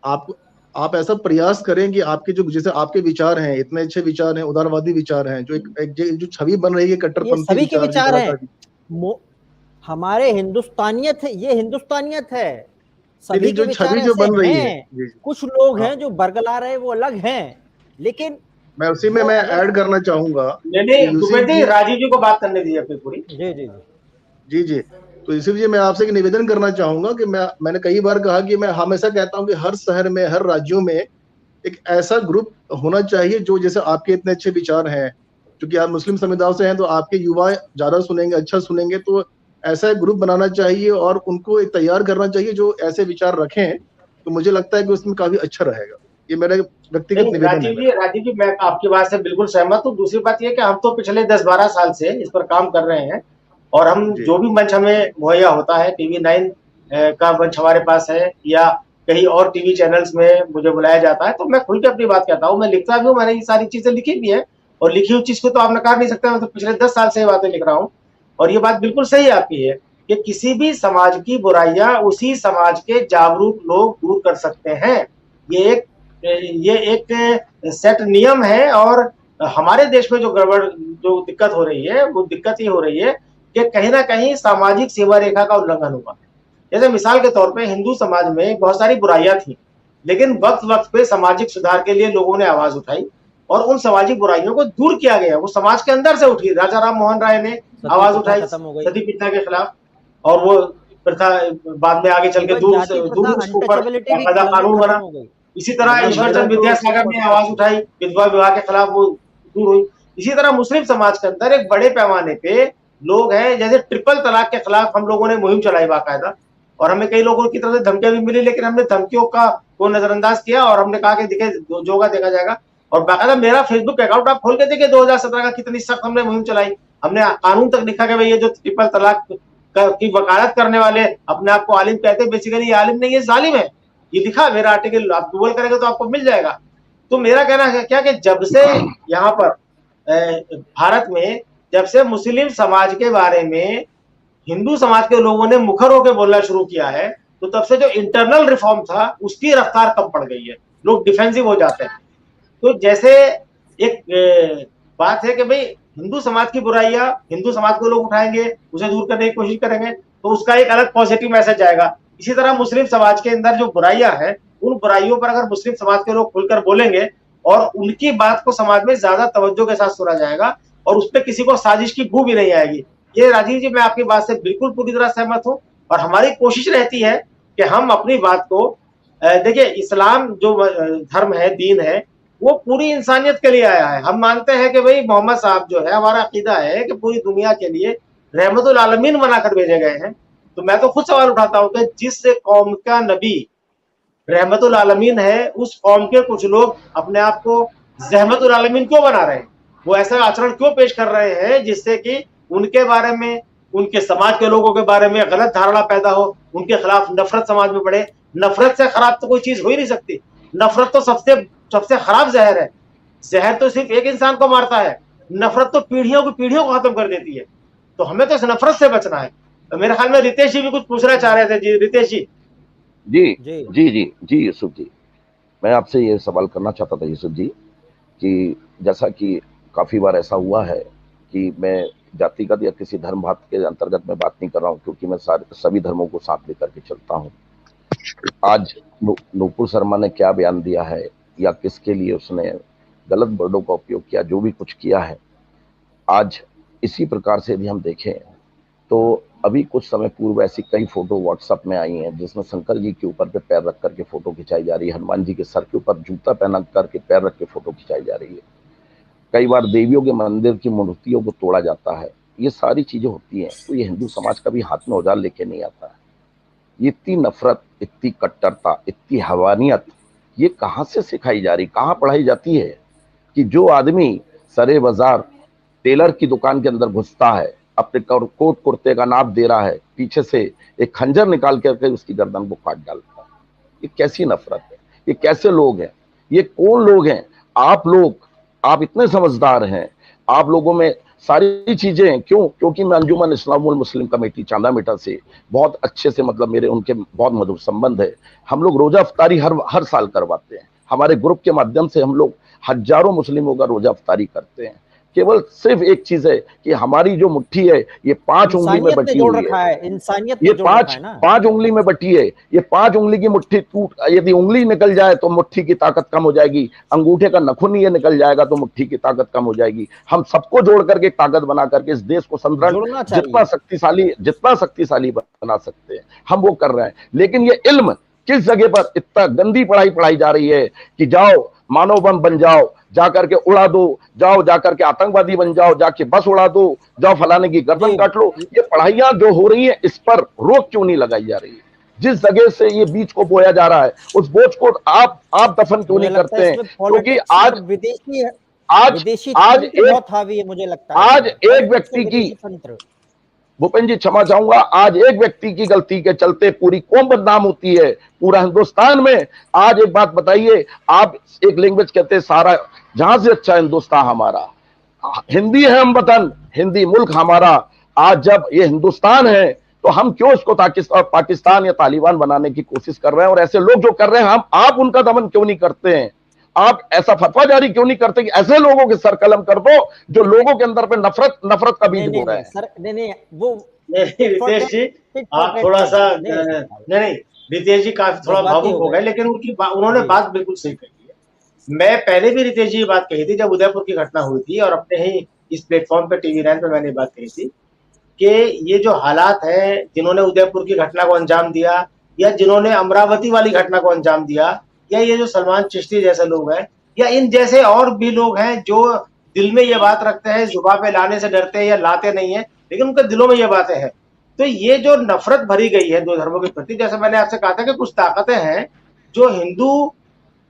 आप ऐसा प्रयास करें कि आपके जैसे आपके विचार हैं, इतने अच्छे विचार हैं, उदारवादी विचार हैं, जो एक जो छवि बन रही है कट्टरपंथी सभी के विचार हैं। हमारे हिंदुस्तानियत है, ये हिंदुस्तानियत है, सभी जो छवि जो बन रही है। कुछ लोग हैं जो बरगला रहे, वो अलग हैं, लेकिन मैं उसी में मैं ऐड करना चाहूंगा। नहीं, राजीव जी को बात करने दीजिए अपनी पूरी। जी। तो इसलिए मैं आपसे एक निवेदन करना चाहूंगा कि मैंने कई बार कहा कि मैं हमेशा कहता हूं कि हर शहर में, हर राज्यों में एक ऐसा ग्रुप होना चाहिए जो, जैसे आपके इतने अच्छे विचार हैं, क्योंकि आप मुस्लिम समुदाय से हैं तो आपके युवा ज्यादा सुनेंगे, अच्छा सुनेंगे, तो ऐसा एक ग्रुप बनाना चाहिए और उनको तैयार करना चाहिए जो ऐसे विचार रखें। तो मुझे लगता है कि उसमें काफी अच्छा रहेगा। ये मेरा व्यक्तिगत निवेदन है। राजीव जी, मैं आपकी बात से बिल्कुल सहमत हूँ। दूसरी बात यह कि हम तो पिछले 10-12 साल से इस पर काम कर रहे हैं और हम जो भी मंच हमें मुहैया होता है, TV9 का मंच हमारे पास है या कहीं और टीवी चैनल्स में मुझे बुलाया जाता है, तो मैं खुल के अपनी बात कहता हूँ। मैं लिखता भी हूँ, मैंने ये सारी चीजें लिखी भी है और लिखी हुई चीज को तो आप नकार नहीं सकते। मैं तो पिछले 10 साल से ये बातें लिख रहा हूँ और ये बात बिल्कुल सही आपकी है कि किसी भी समाज की बुराइयां उसी समाज के जागरूक लोग दूर कर सकते हैं। ये एक सेट नियम है। और हमारे देश में जो गड़बड़, जो दिक्कत हो रही है, वो दिक्कत ये हो रही है कि कहीं ना कहीं सामाजिक सीमा रेखा का उल्लंघन हुआ। जैसे मिसाल के तौर पे हिंदू समाज में बहुत सारी बुराइयां थी, लेकिन वक्त वक्त पे सामाजिक सुधार के लिए लोगों ने आवाज उठाई और उन सामाजिक बुराइयों को दूर किया गया। वो समाज के अंदर से उठी। राजा राम मोहन राय ने आवाज उठाई खत्म हो गई। सती प्रथा के खिलाफ, और वो प्रथा बाद में आगे चल के दूर जाति दूर प्रथा उसके ऊपर अनटचेबिलिटी भी बाकायदा कानून खत्म बना। हो गई। इसी तरह मतलब ईश्वर महिला चंद को विद्यासागर ने छोड़ आवाज सकती उठाई, विधवा विवाह के खिलाफ, वो दूर हुई। इसी तरह मुस्लिम समाज के अंदर एक बड़े पैमाने पे लोग हैं, जैसे ट्रिपल तलाक के खिलाफ हम लोगों ने मुहिम चलाई बाकायदा, और हमें कई लोगों की तरफ से धमकियां भी मिली, लेकिन हमने धमकियों का को नजरअंदाज किया और हमने कहा कि देखे जो होगा देखा जाएगा। और बाकायदा मेरा फेसबुक अकाउंट आप खोल के देखिए 2017 का कितनी सख्त हमने मुहिम चलाई। हमने कानून तक लिखा कि भाई ये जो ट्रिपल तलाक की वकालत करने वाले अपने आप को आलिम कहते हैं, बेसिकली ये आलिम नहीं, ये जालिम है। ये लिखा मेरा आर्टिकल, आप गूगल करेंगे तो आपको मिल जाएगा। तो मेरा कहना है क्या कि जब से यहाँ पर भारत में जब से मुस्लिम समाज के बारे में हिंदू समाज के लोगों ने मुखर होकर बोलना शुरू किया है, तो तब से जो इंटरनल रिफॉर्म था उसकी रफ्तार कम पड़ गई है, लोग डिफेंसिव हो जाते हैं। तो जैसे एक बात है कि भाई हिंदू समाज की बुराइयां हिंदू समाज के लोग उठाएंगे, उसे दूर करने की कोशिश करेंगे, तो उसका एक अलग पॉजिटिव मैसेज आएगा। इसी तरह मुस्लिम समाज के अंदर जो बुराइयां हैं, उन बुराइयों पर अगर मुस्लिम समाज के लोग खुलकर बोलेंगे और उनकी बात को समाज में ज्यादा तवज्जो के साथ सुना जाएगा और उस पर किसी को साजिश की बू भी नहीं आएगी। ये राजीव जी, मैं आपकी बात से बिल्कुल पूरी तरह सहमत हूँ, और हमारी कोशिश रहती है कि हम अपनी बात को देखिए, इस्लाम जो धर्म है, दीन है, वो पूरी इंसानियत के लिए आया है। हम मानते हैं कि भाई मोहम्मद साहब जो है, हमारा अकीदा है कि पूरी दुनिया के लिए रहमतुल आलमीन बनाकर भेजे गए हैं। तो मैं तो खुद सवाल उठाता हूँ कि जिस कौम का नबी रहमतुल आलमीन है, उस कौम के कुछ लोग अपने आप को जहमतुल आलमीन क्यों बना रहे हैं? वो ऐसा आचरण क्यों पेश कर रहे हैं जिससे कि उनके बारे में, उनके समाज के लोगों के बारे में गलत धारणा पैदा हो, उनके खिलाफ नफरत समाज में बढ़े। नफरत से खराब तो कोई चीज हो ही नहीं सकती। नफरत तो सबसे खराब जहर है। जहर तो सिर्फ एक इंसान को मारता है, नफरत तो पीढ़ियों की पीढ़ियों को खत्म कर देती है। तो हमें तो इस नफरत से बचना है। तो मेरे ख्याल में रितेश जी भी कुछ पूछना चाह रहे थे। जी रितेश जी। जी जी जी जी यूसुफ जी, मैं आपसे ये सवाल करना चाहता था यूसुफ जी कि जैसा कि काफ़ी बार ऐसा हुआ है कि मैं जातिगत या किसी धर्म भात के अंतर्गत में बात नहीं कर रहा हूँ, क्योंकि मैं सभी धर्मों को साथ लेकर के चलता हूँ। आज नूपुर शर्मा ने क्या बयान दिया है या किसके लिए उसने गलत वर्डों का उपयोग किया, जो भी कुछ किया है, आज इसी प्रकार से यदि हम देखें तो अभी कुछ समय पूर्व ऐसी कई फोटो व्हाट्सएप में आई हैं जिसमें शंकर जी के ऊपर पे पैर रख करके फोटो खिंचाई जा रही है, हनुमान जी के सर के ऊपर जूता पहना करके पैर रख के फोटो खिंचाई जा रही है। कई बार देवियों के मंदिर की मूर्तियों को तोड़ा जाता है। ये सारी चीजें होती हैं, तो ये हिंदू समाज का भी हाथ में औजार लेके नहीं आता है। ये इतनी नफरत, इतनी कट्टरता, इतनी हवानियत, ये कहाँ से सिखाई जा रही, कहाँ पढ़ाई जाती है कि जो आदमी सरे बाजार टेलर की दुकान के अंदर घुसता है, अपने कोट कुर्ते का नाप दे रहा है, पीछे से एक खंजर निकाल करके उसकी गर्दन को काट डालता है। ये कैसी नफरत है? ये कैसे लोग हैं? ये कौन लोग हैं? आप इतने समझदार हैं, आप लोगों में सारी चीजें क्यों? क्योंकि मैं अंजुमन इस्लामुल मुस्लिम कमेटी चांदा मीठा से बहुत अच्छे से, मतलब मेरे उनके बहुत मधुर संबंध है। हम लोग रोजा अफ्तारी हर साल करवाते हैं। हमारे ग्रुप के माध्यम से हम लोग हजारों मुस्लिमों का रोजा अफ्तारी करते हैं। केवल सिर्फ एक चीज है कि हमारी जो मुट्ठी है ये 5 उंगली में बटी हुई है। इंसानियत ये 5 उंगली में बटी है। ये 5 उंगली की मुट्ठी टूट, यदि उंगली निकल जाए तो मुट्ठी की ताकत कम हो जाएगी। अंगूठे का नखून ये निकल जाएगा तो मुट्ठी की ताकत कम हो जाएगी। हम सबको जोड़ करके ताकत बना करके इस देश को संरक्षण जितना शक्तिशाली बना सकते हैं हम वो कर रहे हैं। लेकिन ये इल्म किस जगह पर इतना गंदी पढ़ाई जा रही है कि जाओ मानव बम बन जाओ, जाकर के उड़ा दो, जाओ जाकर के आतंकवादी बन जाओ, जाके बस उड़ा दो, जाओ फलाने की गर्दन काट लो। ये पढ़ाइयां जो हो रही हैं, इस पर रोक क्यों नहीं लगाई जा रही है? जिस जगह से ये बीज को बोया जा रहा है, उस बोझ को आप दफन क्यों नहीं करते हैं? क्योंकि आज एक व्यक्ति की, भूपेंद्र जी क्षमा चाहूंगा, आज एक व्यक्ति की गलती के चलते पूरी कौम बदनाम होती है, पूरा हिंदुस्तान में। आज एक बात बताइए, आप एक लैंग्वेज कहते हैं सारा जहां से अच्छा हिंदुस्तान हमारा, हिंदी है हम वतन, हिंदी मुल्क हमारा। आज जब ये हिंदुस्तान है तो हम क्यों इसको पाकिस्तान या तालिबान बनाने की कोशिश कर रहे हैं? और ऐसे लोग जो कर रहे हैं, आप उनका दमन क्यों नहीं करते हैं? आप ऐसा फतवा जारी क्यों नहीं करते कि ऐसे लोगों के सर कलम कर दो जो लोगों के अंदर पे नफरत का बीज बो रहे हैं? रितेश जी आप थोड़ा सा नहीं रितेश जी काफी थोड़ा भावुक हो गए, लेकिन उन्होंने बात बिल्कुल सही कही है। मैं पहले भी रितेश जी बात कही थी जब उदयपुर की घटना हुई थी, और अपने ही इस प्लेटफॉर्म पे टीवी 9 पे मैंने बात कही थी कि ये जो हालात है, जिन्होंने उदयपुर की घटना को अंजाम दिया या जिन्होंने अमरावती वाली घटना को अंजाम दिया, या ये जो सलमान चिश्ती जैसे लोग हैं या इन जैसे और भी लोग हैं जो दिल में ये बात रखते हैं, जुबान पे लाने से डरते हैं या लाते नहीं है, लेकिन उनके दिलों में ये बातें हैं। तो ये जो नफरत भरी गई है दो धर्मों के प्रति, जैसे मैंने आपसे कहा था कि कुछ ताकतें हैं जो हिंदू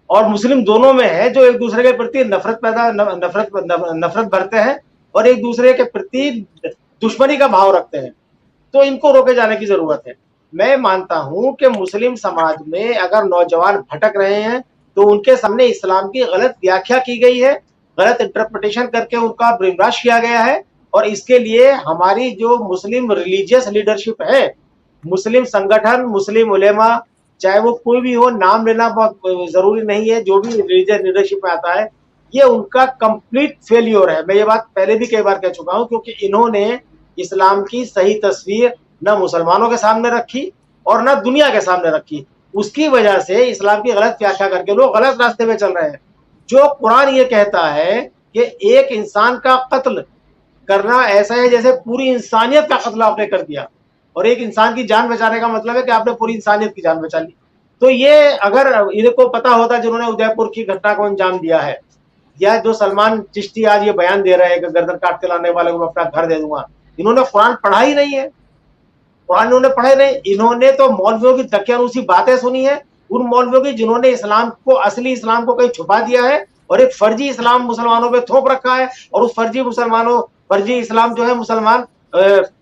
और मुस्लिम दोनों में है, जो एक दूसरे के प्रति नफरत भरते हैं और एक दूसरे के प्रति दुश्मनी का भाव रखते हैं। तो इनको रोके जाने की जरूरत है। मैं मानता हूं कि मुस्लिम समाज में अगर नौजवान भटक रहे हैं तो उनके सामने इस्लाम की गलत व्याख्या की गई है, गलत इंटरप्रिटेशन करके उनका ब्रेनवॉश किया गया है, और इसके लिए हमारी जो मुस्लिम रिलीजियस लीडरशिप है, मुस्लिम संगठन, मुस्लिम उलेमा, चाहे वो कोई भी हो, नाम लेना बहुत जरूरी नहीं है, जो भी रिलीजियस लीडरशिप में आता है, ये उनका कंप्लीट फेलियर है। मैं ये बात पहले भी कई बार कह चुका हूं, क्योंकि इन्होंने इस्लाम की सही तस्वीर न मुसलमानों के सामने रखी और न दुनिया के सामने रखी। उसकी वजह से इस्लाम की गलत व्याख्या करके लोग गलत रास्ते में चल रहे हैं। जो कुरान ये कहता है कि एक इंसान का कत्ल करना ऐसा है जैसे पूरी इंसानियत का कत्ल आपने कर दिया, और एक इंसान की जान बचाने का मतलब है कि आपने पूरी इंसानियत की जान बचा ली। तो ये अगर इनको पता होता, जिन्होंने उदयपुर की घटना को अंजाम दिया है, या जो सलमान चिश्ती आज ये बयान दे रहे हैं कि गर्दन काट के लाने वाले को मैं अपना घर दे दूंगा, इन्होंने कुरान पढ़ा ही नहीं है। कुरान इन्होंने पढ़ा ही नहीं, इन्होंने तो मौलवियों की दकियानूसी बातें सुनी है, उन मौलवियों की जिन्होंने इस्लाम को, असली इस्लाम को कहीं छुपा दिया है और एक फर्जी इस्लाम मुसलमानों पे थोप रखा है, और उस फर्जी इस्लाम जो है मुसलमान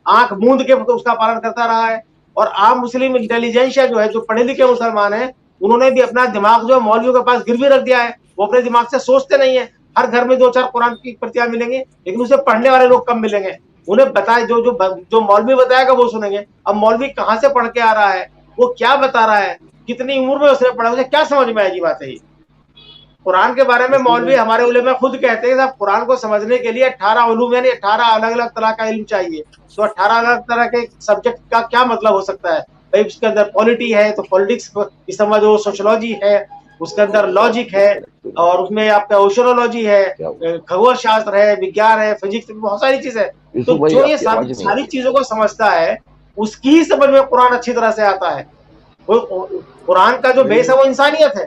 आंख मूंद के उसका पालन करता रहा है। और आम मुस्लिम इंटेलिजेंशिया जो है, जो पढ़े लिखे मुसलमान है, उन्होंने भी अपना दिमाग जो है मौलवियों के पास गिरवी रख दिया है। वो अपने दिमाग से सोचते नहीं है। हर घर में 2-4 कुरान की प्रतियां मिलेंगी, लेकिन उसे पढ़ने वाले लोग कम मिलेंगे। उन्हें बताए जो मौलवी बताएगा वो सुनेंगे। अब मौलवी कहाँ से पढ़ के आ रहा है, वो क्या बता रहा है, कितनी उम्र में उसने पढ़ा, उसे क्या समझ में आएगी बात है। कुरान के बारे में मौलवी हमारे उलेमा खुद कहते हैं साहब, कुरान को समझने के लिए 18 उलूम यानी 18 अलग अलग तरह का इल्म चाहिए। तो 18 अलग तरह के सब्जेक्ट का क्या मतलब हो सकता है भाई? उसके अंदर पॉलिटी है तो पॉलिटिक्स की समझो, सोशोलॉजी है, उसके अंदर लॉजिक है, और उसमें आपका ओशनोलॉजी है, खगोल शास्त्र है, विज्ञान है, फिजिक्स, बहुत सारी चीज है। तो जो ये सारी चीजों को समझता है उसकी ही समझ में कुरान अच्छी तरह से आता है। कुरान का जो बेस है वो इंसानियत है।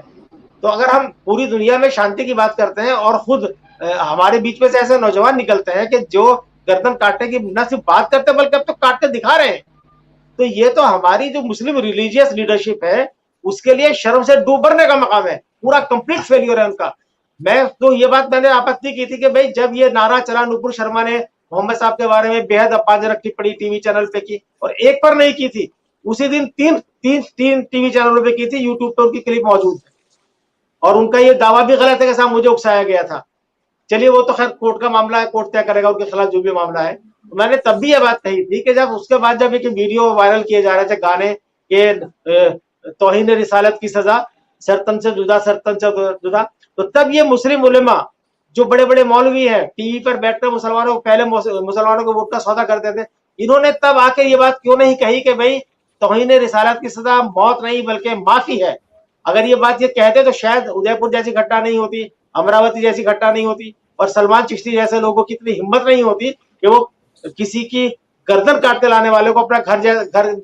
तो अगर हम पूरी दुनिया में शांति की बात करते हैं और खुद हमारे बीच में से ऐसे नौजवान निकलते हैं कि जो गर्दन काटने की न सिर्फ बात करते बल्कि अब तो काट के दिखा रहे हैं, तो ये तो हमारी जो मुस्लिम रिलीजियस लीडरशिप है उसके लिए शर्म से डूब भरने का मकाम है। पूरा कंप्लीट फेलियर है उनका। मैं तो ये बात मैंने आपत्ति की थी कि भाई जब ये नारा चला, नुपुर शर्मा ने मोहम्मद साहब के बारे में बेहद अपाजरक टिप्पणी टीवी चैनल पे की, और एक पर नहीं की थी, उसी दिन तीन टीवी चैनलों पे की थी, यूट्यूब पे उनकी क्लिप मौजूद है। और उनका ये दावा भी गलत है कि साहब मुझे उकसाया गया था। चलिए वो तो खैर कोर्ट का मामला है, कोर्ट तय करेगा उनके खिलाफ जो भी मामला है। तो मैंने तब भी ये बात कही थी कि जब उसके बाद जब एक वीडियो वायरल किए जा रहे थे गाने के तौहीन रिसालत की सजा, सरतन से जुदा, सरतन से जुदा, तो तब ये मुस्लिम उलेमा जो बड़े बड़े मौलवी हैं, टीवी पर बैठकर मुसलमानों को, पहले मुसलमानों को वोट का सौदा करते थे, इन्होंने तब आकर ये बात क्यों नहीं कही कि भाई तौहीन रिसालत की सजा मौत नहीं बल्कि माफी है। अगर ये बात ये कहते तो शायद उदयपुर जैसी घटना नहीं होती, अमरावती जैसी घटना नहीं होती, और सलमान चिश्ती जैसे लोगों की इतनी हिम्मत नहीं होती कि वो किसी की गर्दन काट के लाने वाले को अपना घर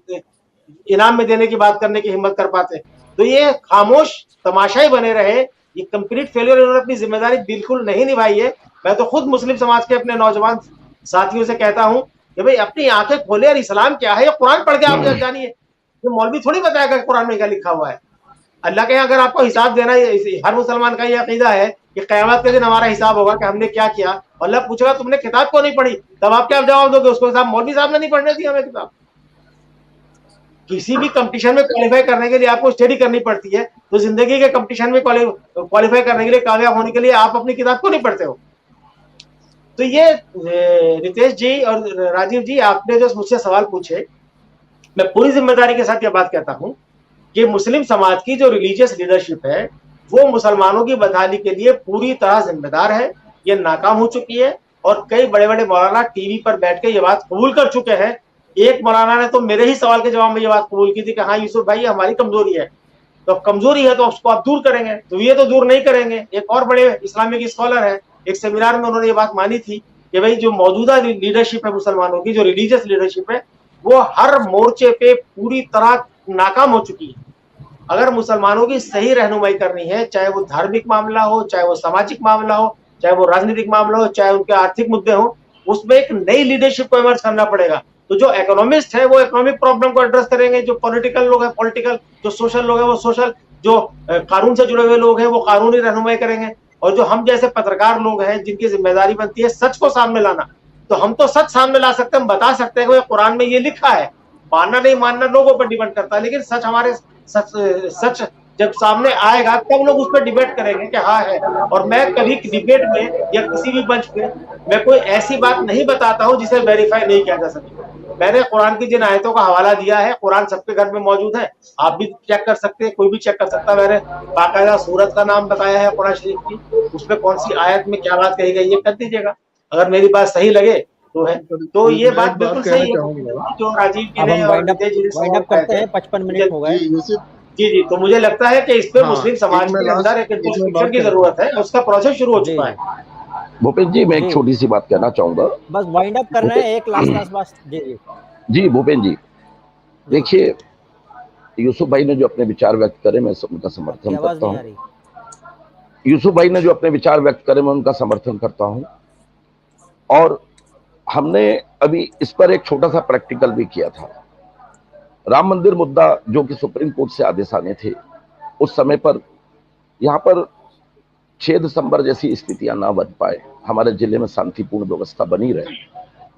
इनाम में देने की बात करने की हिम्मत कर पाते। तो ये खामोश तमाशाई बने रहे। ये कंप्लीट फेलियर, इन्होंने अपनी जिम्मेदारी बिल्कुल नहीं निभाई है। मैं तो खुद मुस्लिम समाज के अपने नौजवान साथियों से कहता हूं कि भाई अपनी आंखें खोले और इस्लाम क्या है कुरान पढ़ के आप जानिए। ये मौलवी थोड़ी बताएगा कुरान में क्या लिखा हुआ है। अल्लाह के अगर आपको हिसाब देना, हर मुसलमान का ये अकीदा है कि क़यामत के दिन हमारा हिसाब होगा कि हमने क्या किया। अल्लाह पूछेगा तुमने किताब क्यों नहीं पढ़ी, तब आप क्या जवाब दोगे उसको? साहब मौलवी साहब ने नहीं पढ़ने दी हमें किताब। किसी भी कंपटीशन में क्वालिफाई करने के लिए आपको स्टडी करनी पड़ती है, तो जिंदगी के कंपटीशन में क्वालिफाई करने के लिए, कामयाब होने के लिए आप अपनी किताब क्यों नहीं पढ़ते हो? तो ये रितेश जी और राजीव जी, आपने जो मुझसे सवाल पूछे, मैं पूरी जिम्मेदारी के साथ ये बात कहता हूं कि मुस्लिम समाज की जो रिलीजियस लीडरशिप है वो मुसलमानों की बदहाली के लिए पूरी तरह जिम्मेदार है। ये नाकाम हो चुकी है, और कई बड़े बड़े मौलाना टीवी पर बैठ के ये बात कबूल कर चुके हैं। एक मौलाना ने तो मेरे ही सवाल के जवाब में ये बात कबूल की थी कि हाँ यूसुफ भाई हमारी कमजोरी है, तो कमजोरी है तो उसको आप दूर करेंगे। तो ये तो दूर नहीं करेंगे। एक और बड़े इस्लामिक स्कॉलर है, एक सेमिनार में उन्होंने ये बात मानी थी कि भाई जो मौजूदा लीडरशिप है मुसलमानों की, जो रिलीजियस लीडरशिप है, वो हर मोर्चे पे पूरी तरह नाकाम हो चुकी है। अगर मुसलमानों की सही रहनुमाई करनी है, चाहे वो धार्मिक मामला हो, चाहे वो सामाजिक मामला हो, चाहे वो राजनीतिक मामला हो, चाहे उनके आर्थिक मुद्दे हो, उसमें एक नई लीडरशिप को इमर्ज करना पड़ेगा। तो जो इकोनॉमिस्ट है वो इकोनॉमिक प्रॉब्लम को एड्रेस करेंगे, जो पॉलिटिकल लोग हैं पॉलिटिकल, जो सोशल लोग हैं वो सोशल, जो कानून से जुड़े हुए लोग हैं वो कानूनी रहनुमाई करेंगे, और जो हम जैसे पत्रकार लोग हैं जिनकी जिम्मेदारी बनती है सच को सामने लाना, तो हम तो सच सामने ला सकते हैं, हम बता सकते हैं कि कुरान में ये लिखा है। मानना नहीं मानना लोगों पर डिपेंड करता है, लेकिन सच हमारे सच जब सामने आएगा तब लोग उस पर डिबेट करेंगे कि हाँ है। और मैं कभी डिबेट में या किसी भी मंच पे मैं कोई ऐसी बात नहीं बताता हूं जिसे वेरीफाई नहीं किया जा सके। मैंने कुरान की जिन आयतों का हवाला दिया है, कुरान सबके घर में मौजूद है, आप भी चेक कर सकते हैं, कोई भी चेक कर सकता है। मैंने बाकायदा सूरत का नाम बताया है कुरान शरीफ की, उसमें कौन सी आयत में क्या बात कही गई है, कर दीजिएगा अगर मेरी बात सही लगे तो है। तो ये बात बिल्कुल सही है जो राजीव जी ने और नितेश जी ने वाइंड अप करते हैं, 55 मिनट हो गए। जी, तो मुझे लगता है कि इस पे मुस्लिम समाज के अंदर एक इंट्रोस्पेक्शन की जरूरत है, उसका प्रोसेस शुरू हो चुका है। भूपेश जी, मैं एक छोटी सी बात कहना चाहूंगा, बस वाइंड अप करना है, एक लास्ट बात। जी जी भूपेश जी, देखिए यूसुफ भाई ने जो अपने विचार व्यक्त करे मैं उनका समर्थन करता हूँ। यूसुफ भाई ने जो अपने विचार व्यक्त करे मैं उनका समर्थन करता हूँ। और हमने अभी इस पर एक छोटा सा प्रैक्टिकल भी किया था। राम मंदिर मुद्दा जो कि सुप्रीम कोर्ट से आदेश आने थे, उस समय पर यहाँ पर 6 दिसंबर जैसी स्थितियां ना बन पाए, हमारे जिले में शांतिपूर्ण व्यवस्था बनी रहे,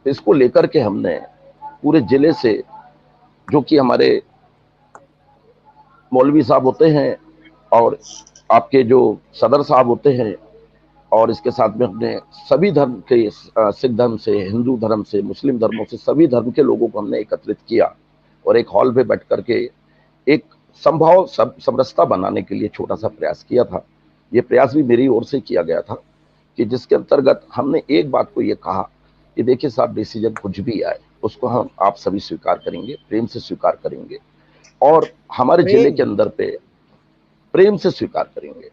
तो इसको लेकर के हमने पूरे जिले से, जो कि हमारे मौलवी साहब होते हैं और आपके जो सदर साहब होते हैं, और इसके साथ में हमने सभी धर्म के, सिख धर्म से, हिंदू धर्म से, मुस्लिम धर्मों से, सभी धर्म के लोगों को हमने एकत्रित किया और एक हॉल पे बैठ करके एक संभव समरसता बनाने के लिए छोटा सा प्रयास किया था। ये प्रयास भी मेरी ओर से किया गया था कि जिसके अंतर्गत हमने एक बात को ये कहा कि देखिए साहब, डिसीजन कुछ भी आए उसको हम आप सभी स्वीकार करेंगे, प्रेम से स्वीकार करेंगे, और हमारे जिले के अंदर पे प्रेम से स्वीकार करेंगे,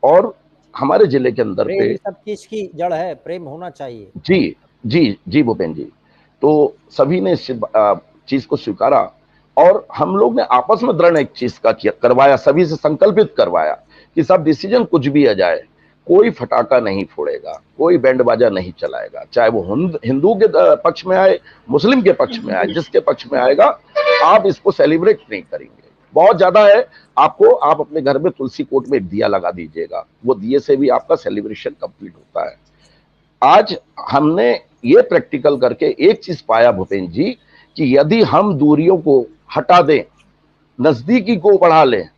और हमारे जिले के अंदर पे सब चीज की जड़ है, प्रेम होना चाहिए। जी जी जी भूपेन जी, तो सभी ने इस चीज को स्वीकारा और हम लोग ने आपस में दृढ़ एक चीज का करवाया, सभी से संकल्पित करवाया कि सब डिसीजन कुछ भी आ जाए, कोई फटाका नहीं फोड़ेगा, कोई बैंड बाजा नहीं चलाएगा, चाहे वो हिंदू के पक्ष में आए, मुस्लिम के पक्ष में आए, जिसके पक्ष में आएगा आप इसको सेलिब्रेट नहीं करेंगे। बहुत ज्यादा है आपको, आप अपने घर में तुलसी कोट में दिया लगा दीजिएगा, वो दिए से भी आपका सेलिब्रेशन कंप्लीट होता है। आज हमने ये प्रैक्टिकल करके एक चीज पाया भूपेन जी कि यदि हम दूरियों को हटा दें, नजदीकी को बढ़ा लें,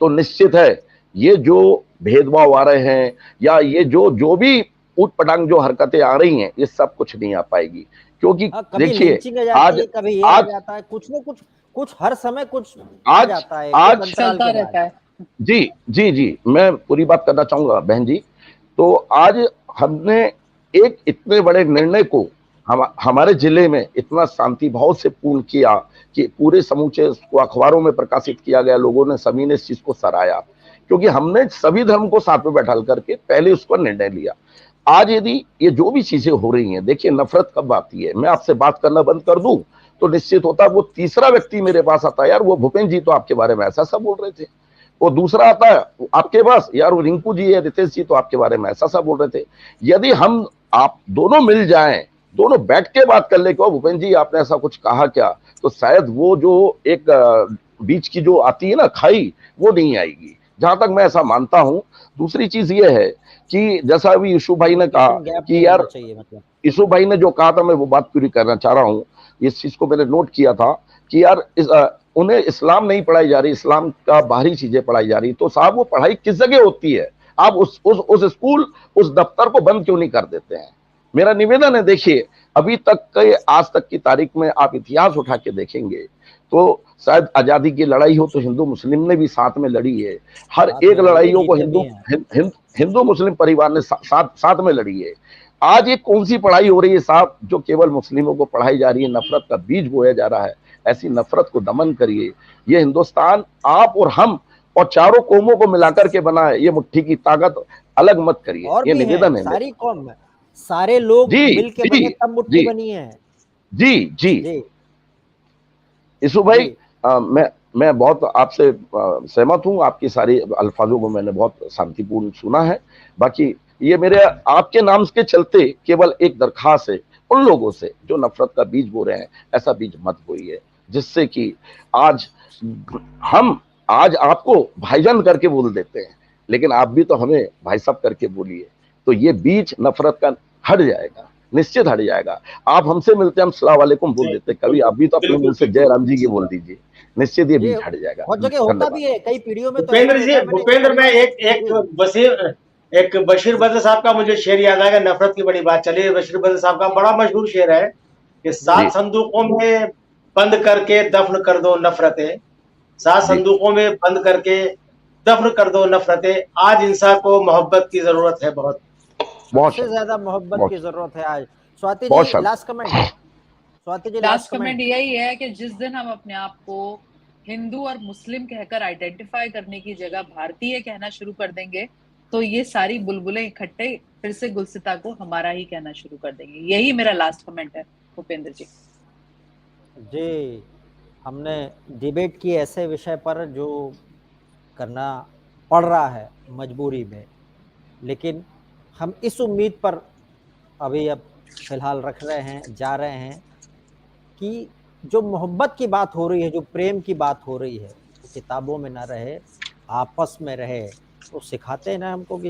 तो निश्चित है ये जो भेदभाव आ रहे हैं या ये जो भी ऊट पटांग जो हरकतें आ रही हैं, ये सब कुछ नहीं आ पाएगी। क्योंकि देखिए आज कभी आ जाता है, कुछ न कुछ हर समय कुछ आ जाता है, आज चलता रहता है। जी जी जी, मैं पूरी बात करना चाहूंगा बहन जी। तो आज हमने एक इतने बड़े निर्णय को हमारे जिले में इतना शांति भाव से पूर्ण किया कि पूरे समूचे उसको अखबारों में प्रकाशित किया गया, लोगों ने, सभी ने इस चीज को सराहा, क्योंकि हमने सभी धर्म को साथ में बैठा करके पहले उसको निर्णय लिया। आज यदि ये जो भी चीजें हो रही हैं, देखिए नफरत कब आती है, मैं आपसे बात करना बंद कर दूं तो निश्चित होता है वो तीसरा व्यक्ति मेरे पास आता है, यार वो भूपेन जी तो आपके बारे में ऐसा सा बोल रहे थे, वो दूसरा आता है आपके पास, यार वो रिंकू जी या रितेश जी तो आपके बारे में ऐसा सा बोल रहे थे। यदि हम आप दोनों मिल जाएं, दोनों बैठ के बात कर ले कि भूपेन जी आपने ऐसा कुछ कहा क्या, तो शायद वो जो एक बीच की जो आती है ना खाई, वो नहीं आएगी, जहां तक मैं ऐसा मानता हूं। दूसरी चीज ये है कि जैसा अभी यूसुफ भाई ने कहा कि यार, यूसुफ भाई ने जो कहा था मैं वो बात पूरी करना चाह रहा हूं। इस चीज को मैंने नोट किया था कि यार उन्हें इस्लाम नहीं पढ़ाई जा रही, इस्लाम का बाहरी चीजें पढ़ाई जा रही, तो साहब वो पढ़ाई किस जगह होती है? आप उस स्कूल, उस दफ्तर को बंद क्यों नहीं कर देते हैं? मेरा निवेदन है, देखिए अभी तक के, आज तक की तारीख में आप इतिहास उठा के देखेंगे तो शायद आजादी की लड़ाई हो तो हिंदू मुस्लिम ने भी साथ में लड़ी है, हर एक लड़ाइयों को हिंदू मुस्लिम परिवार ने साथ में लड़ी है। आज ये कौन सी पढ़ाई हो रही है साहब जो केवल मुस्लिमों को पढ़ाई जा रही है, नफरत का बीज बोया जा रहा है। ऐसी नफरत को दमन करिए। ये हिंदुस्तान आप और हम और चारों कौमों को मिलाकर के बना है, ये मुट्ठी की ताकत अलग मत करिए, ये निवेदन है। सारी कौम सारे लोग जी मिल के जी बने तब मुट्ठी जी बनी है। जी जी जी यीशु भाई, जी मैं बहुत आपसे सहमत हूँ। आपकी सारी अल्फाजों को मैंने बहुत शांतिपूर्ण सुना है। बाकी ये मेरे आपके नाम के चलते केवल एक दरखास्त है उन लोगों से जो नफरत का बीज बो रहे हैं, ऐसा बीज मत बोइए, जिससे कि आज हम आज आपको भाईजान करके बोल देते हैं, लेकिन आप भी तो हमें भाई साहब करके बोलिए, तो ये बीज नफरत का हट जाएगा, निश्चित हट जाएगा। आप हमसे मिलते हम सलाम वालेकुम बोल देते, कभी आप भी तो अपने बिल्कुल मुंह से जय राम जी की बोल दीजिए, निश्चित ये ये बीज हट जाएगा। बहुत जगह होता धन्यवाद। भी है, कई पीढ़ियों में तो ऐसा भूपेंद्र होता जी, है। मैंने भूपेंद्र में जी एक बशीर बद्र साहब का मुझे शेर याद आएगा, नफरत की बड़ी बात चली। बशीर बद्र साहब का बड़ा मशहूर शेर है कि जी 7 संदूकों में बंद करके दफन कर दो नफरतें, 7 जी संदूकों में बंद करके दफन कर दो नफरतें। आज इंसान को मोहब्बत की जरूरत है बहुत। बहुत सबसे शानदार, ज्यादा मोहब्बत बहुत की जरूरत है आज। स्वाति बहुत जी शानदार। Last comment. Swati ji last last comment. Comment यही है कि जिस दिन हम अपने आप को हिंदू और मुस्लिम कहकर आइडेंटिफाई करने की जगह भारतीय कहना शुरू कर देंगे, तो ये सारी बुलबुलें इकट्ठे फिर से गुलसिता को हमारा ही कहना शुरू कर देंगे। यही मेरा लास्ट कमेंट है भूपेंद्र जी। जी हमने डिबेट की ऐसे विषय पर जो करना पड़ रहा है मजबूरी में, लेकिन हम इस उम्मीद पर अभी अब फिलहाल रख रहे हैं, जा रहे हैं कि जो मोहब्बत की बात हो रही है, जो प्रेम की बात हो रही है, वो किताबों में ना रहे, आपस में रहे। तो सिखाते हैं ना हमको कि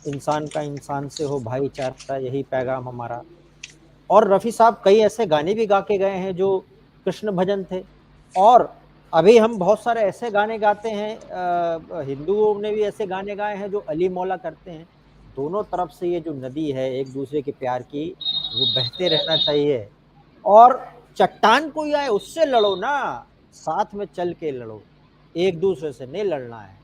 इंसान का इंसान से हो भाईचारा, यही पैगाम हमारा। और रफ़ी साहब कई ऐसे गाने भी गा के गए हैं जो कृष्ण भजन थे, और अभी हम बहुत सारे ऐसे गाने गाते हैं, हिंदुओं ने भी ऐसे गाने गाए हैं जो अली मौला करते हैं। दोनों तरफ से ये जो नदी है एक दूसरे के प्यार की, वो बहते रहना चाहिए। और चट्टान कोई आए उससे लड़ो ना, साथ में चल के लड़ो, एक दूसरे से नहीं लड़ना है।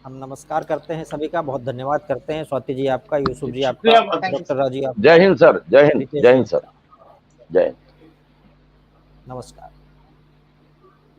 हम नमस्कार करते हैं सभी का, बहुत धन्यवाद करते हैं। स्वाति जी आपका, यूसुफ जी आपका, शुक्रिया बहुत थैंक बहुत। यू डॉक्टर राजी जय आपका, हिंद सर, जय हिंद, रितेश जय जी हिंद सर, आपका। जय हिंद। नमस्कार।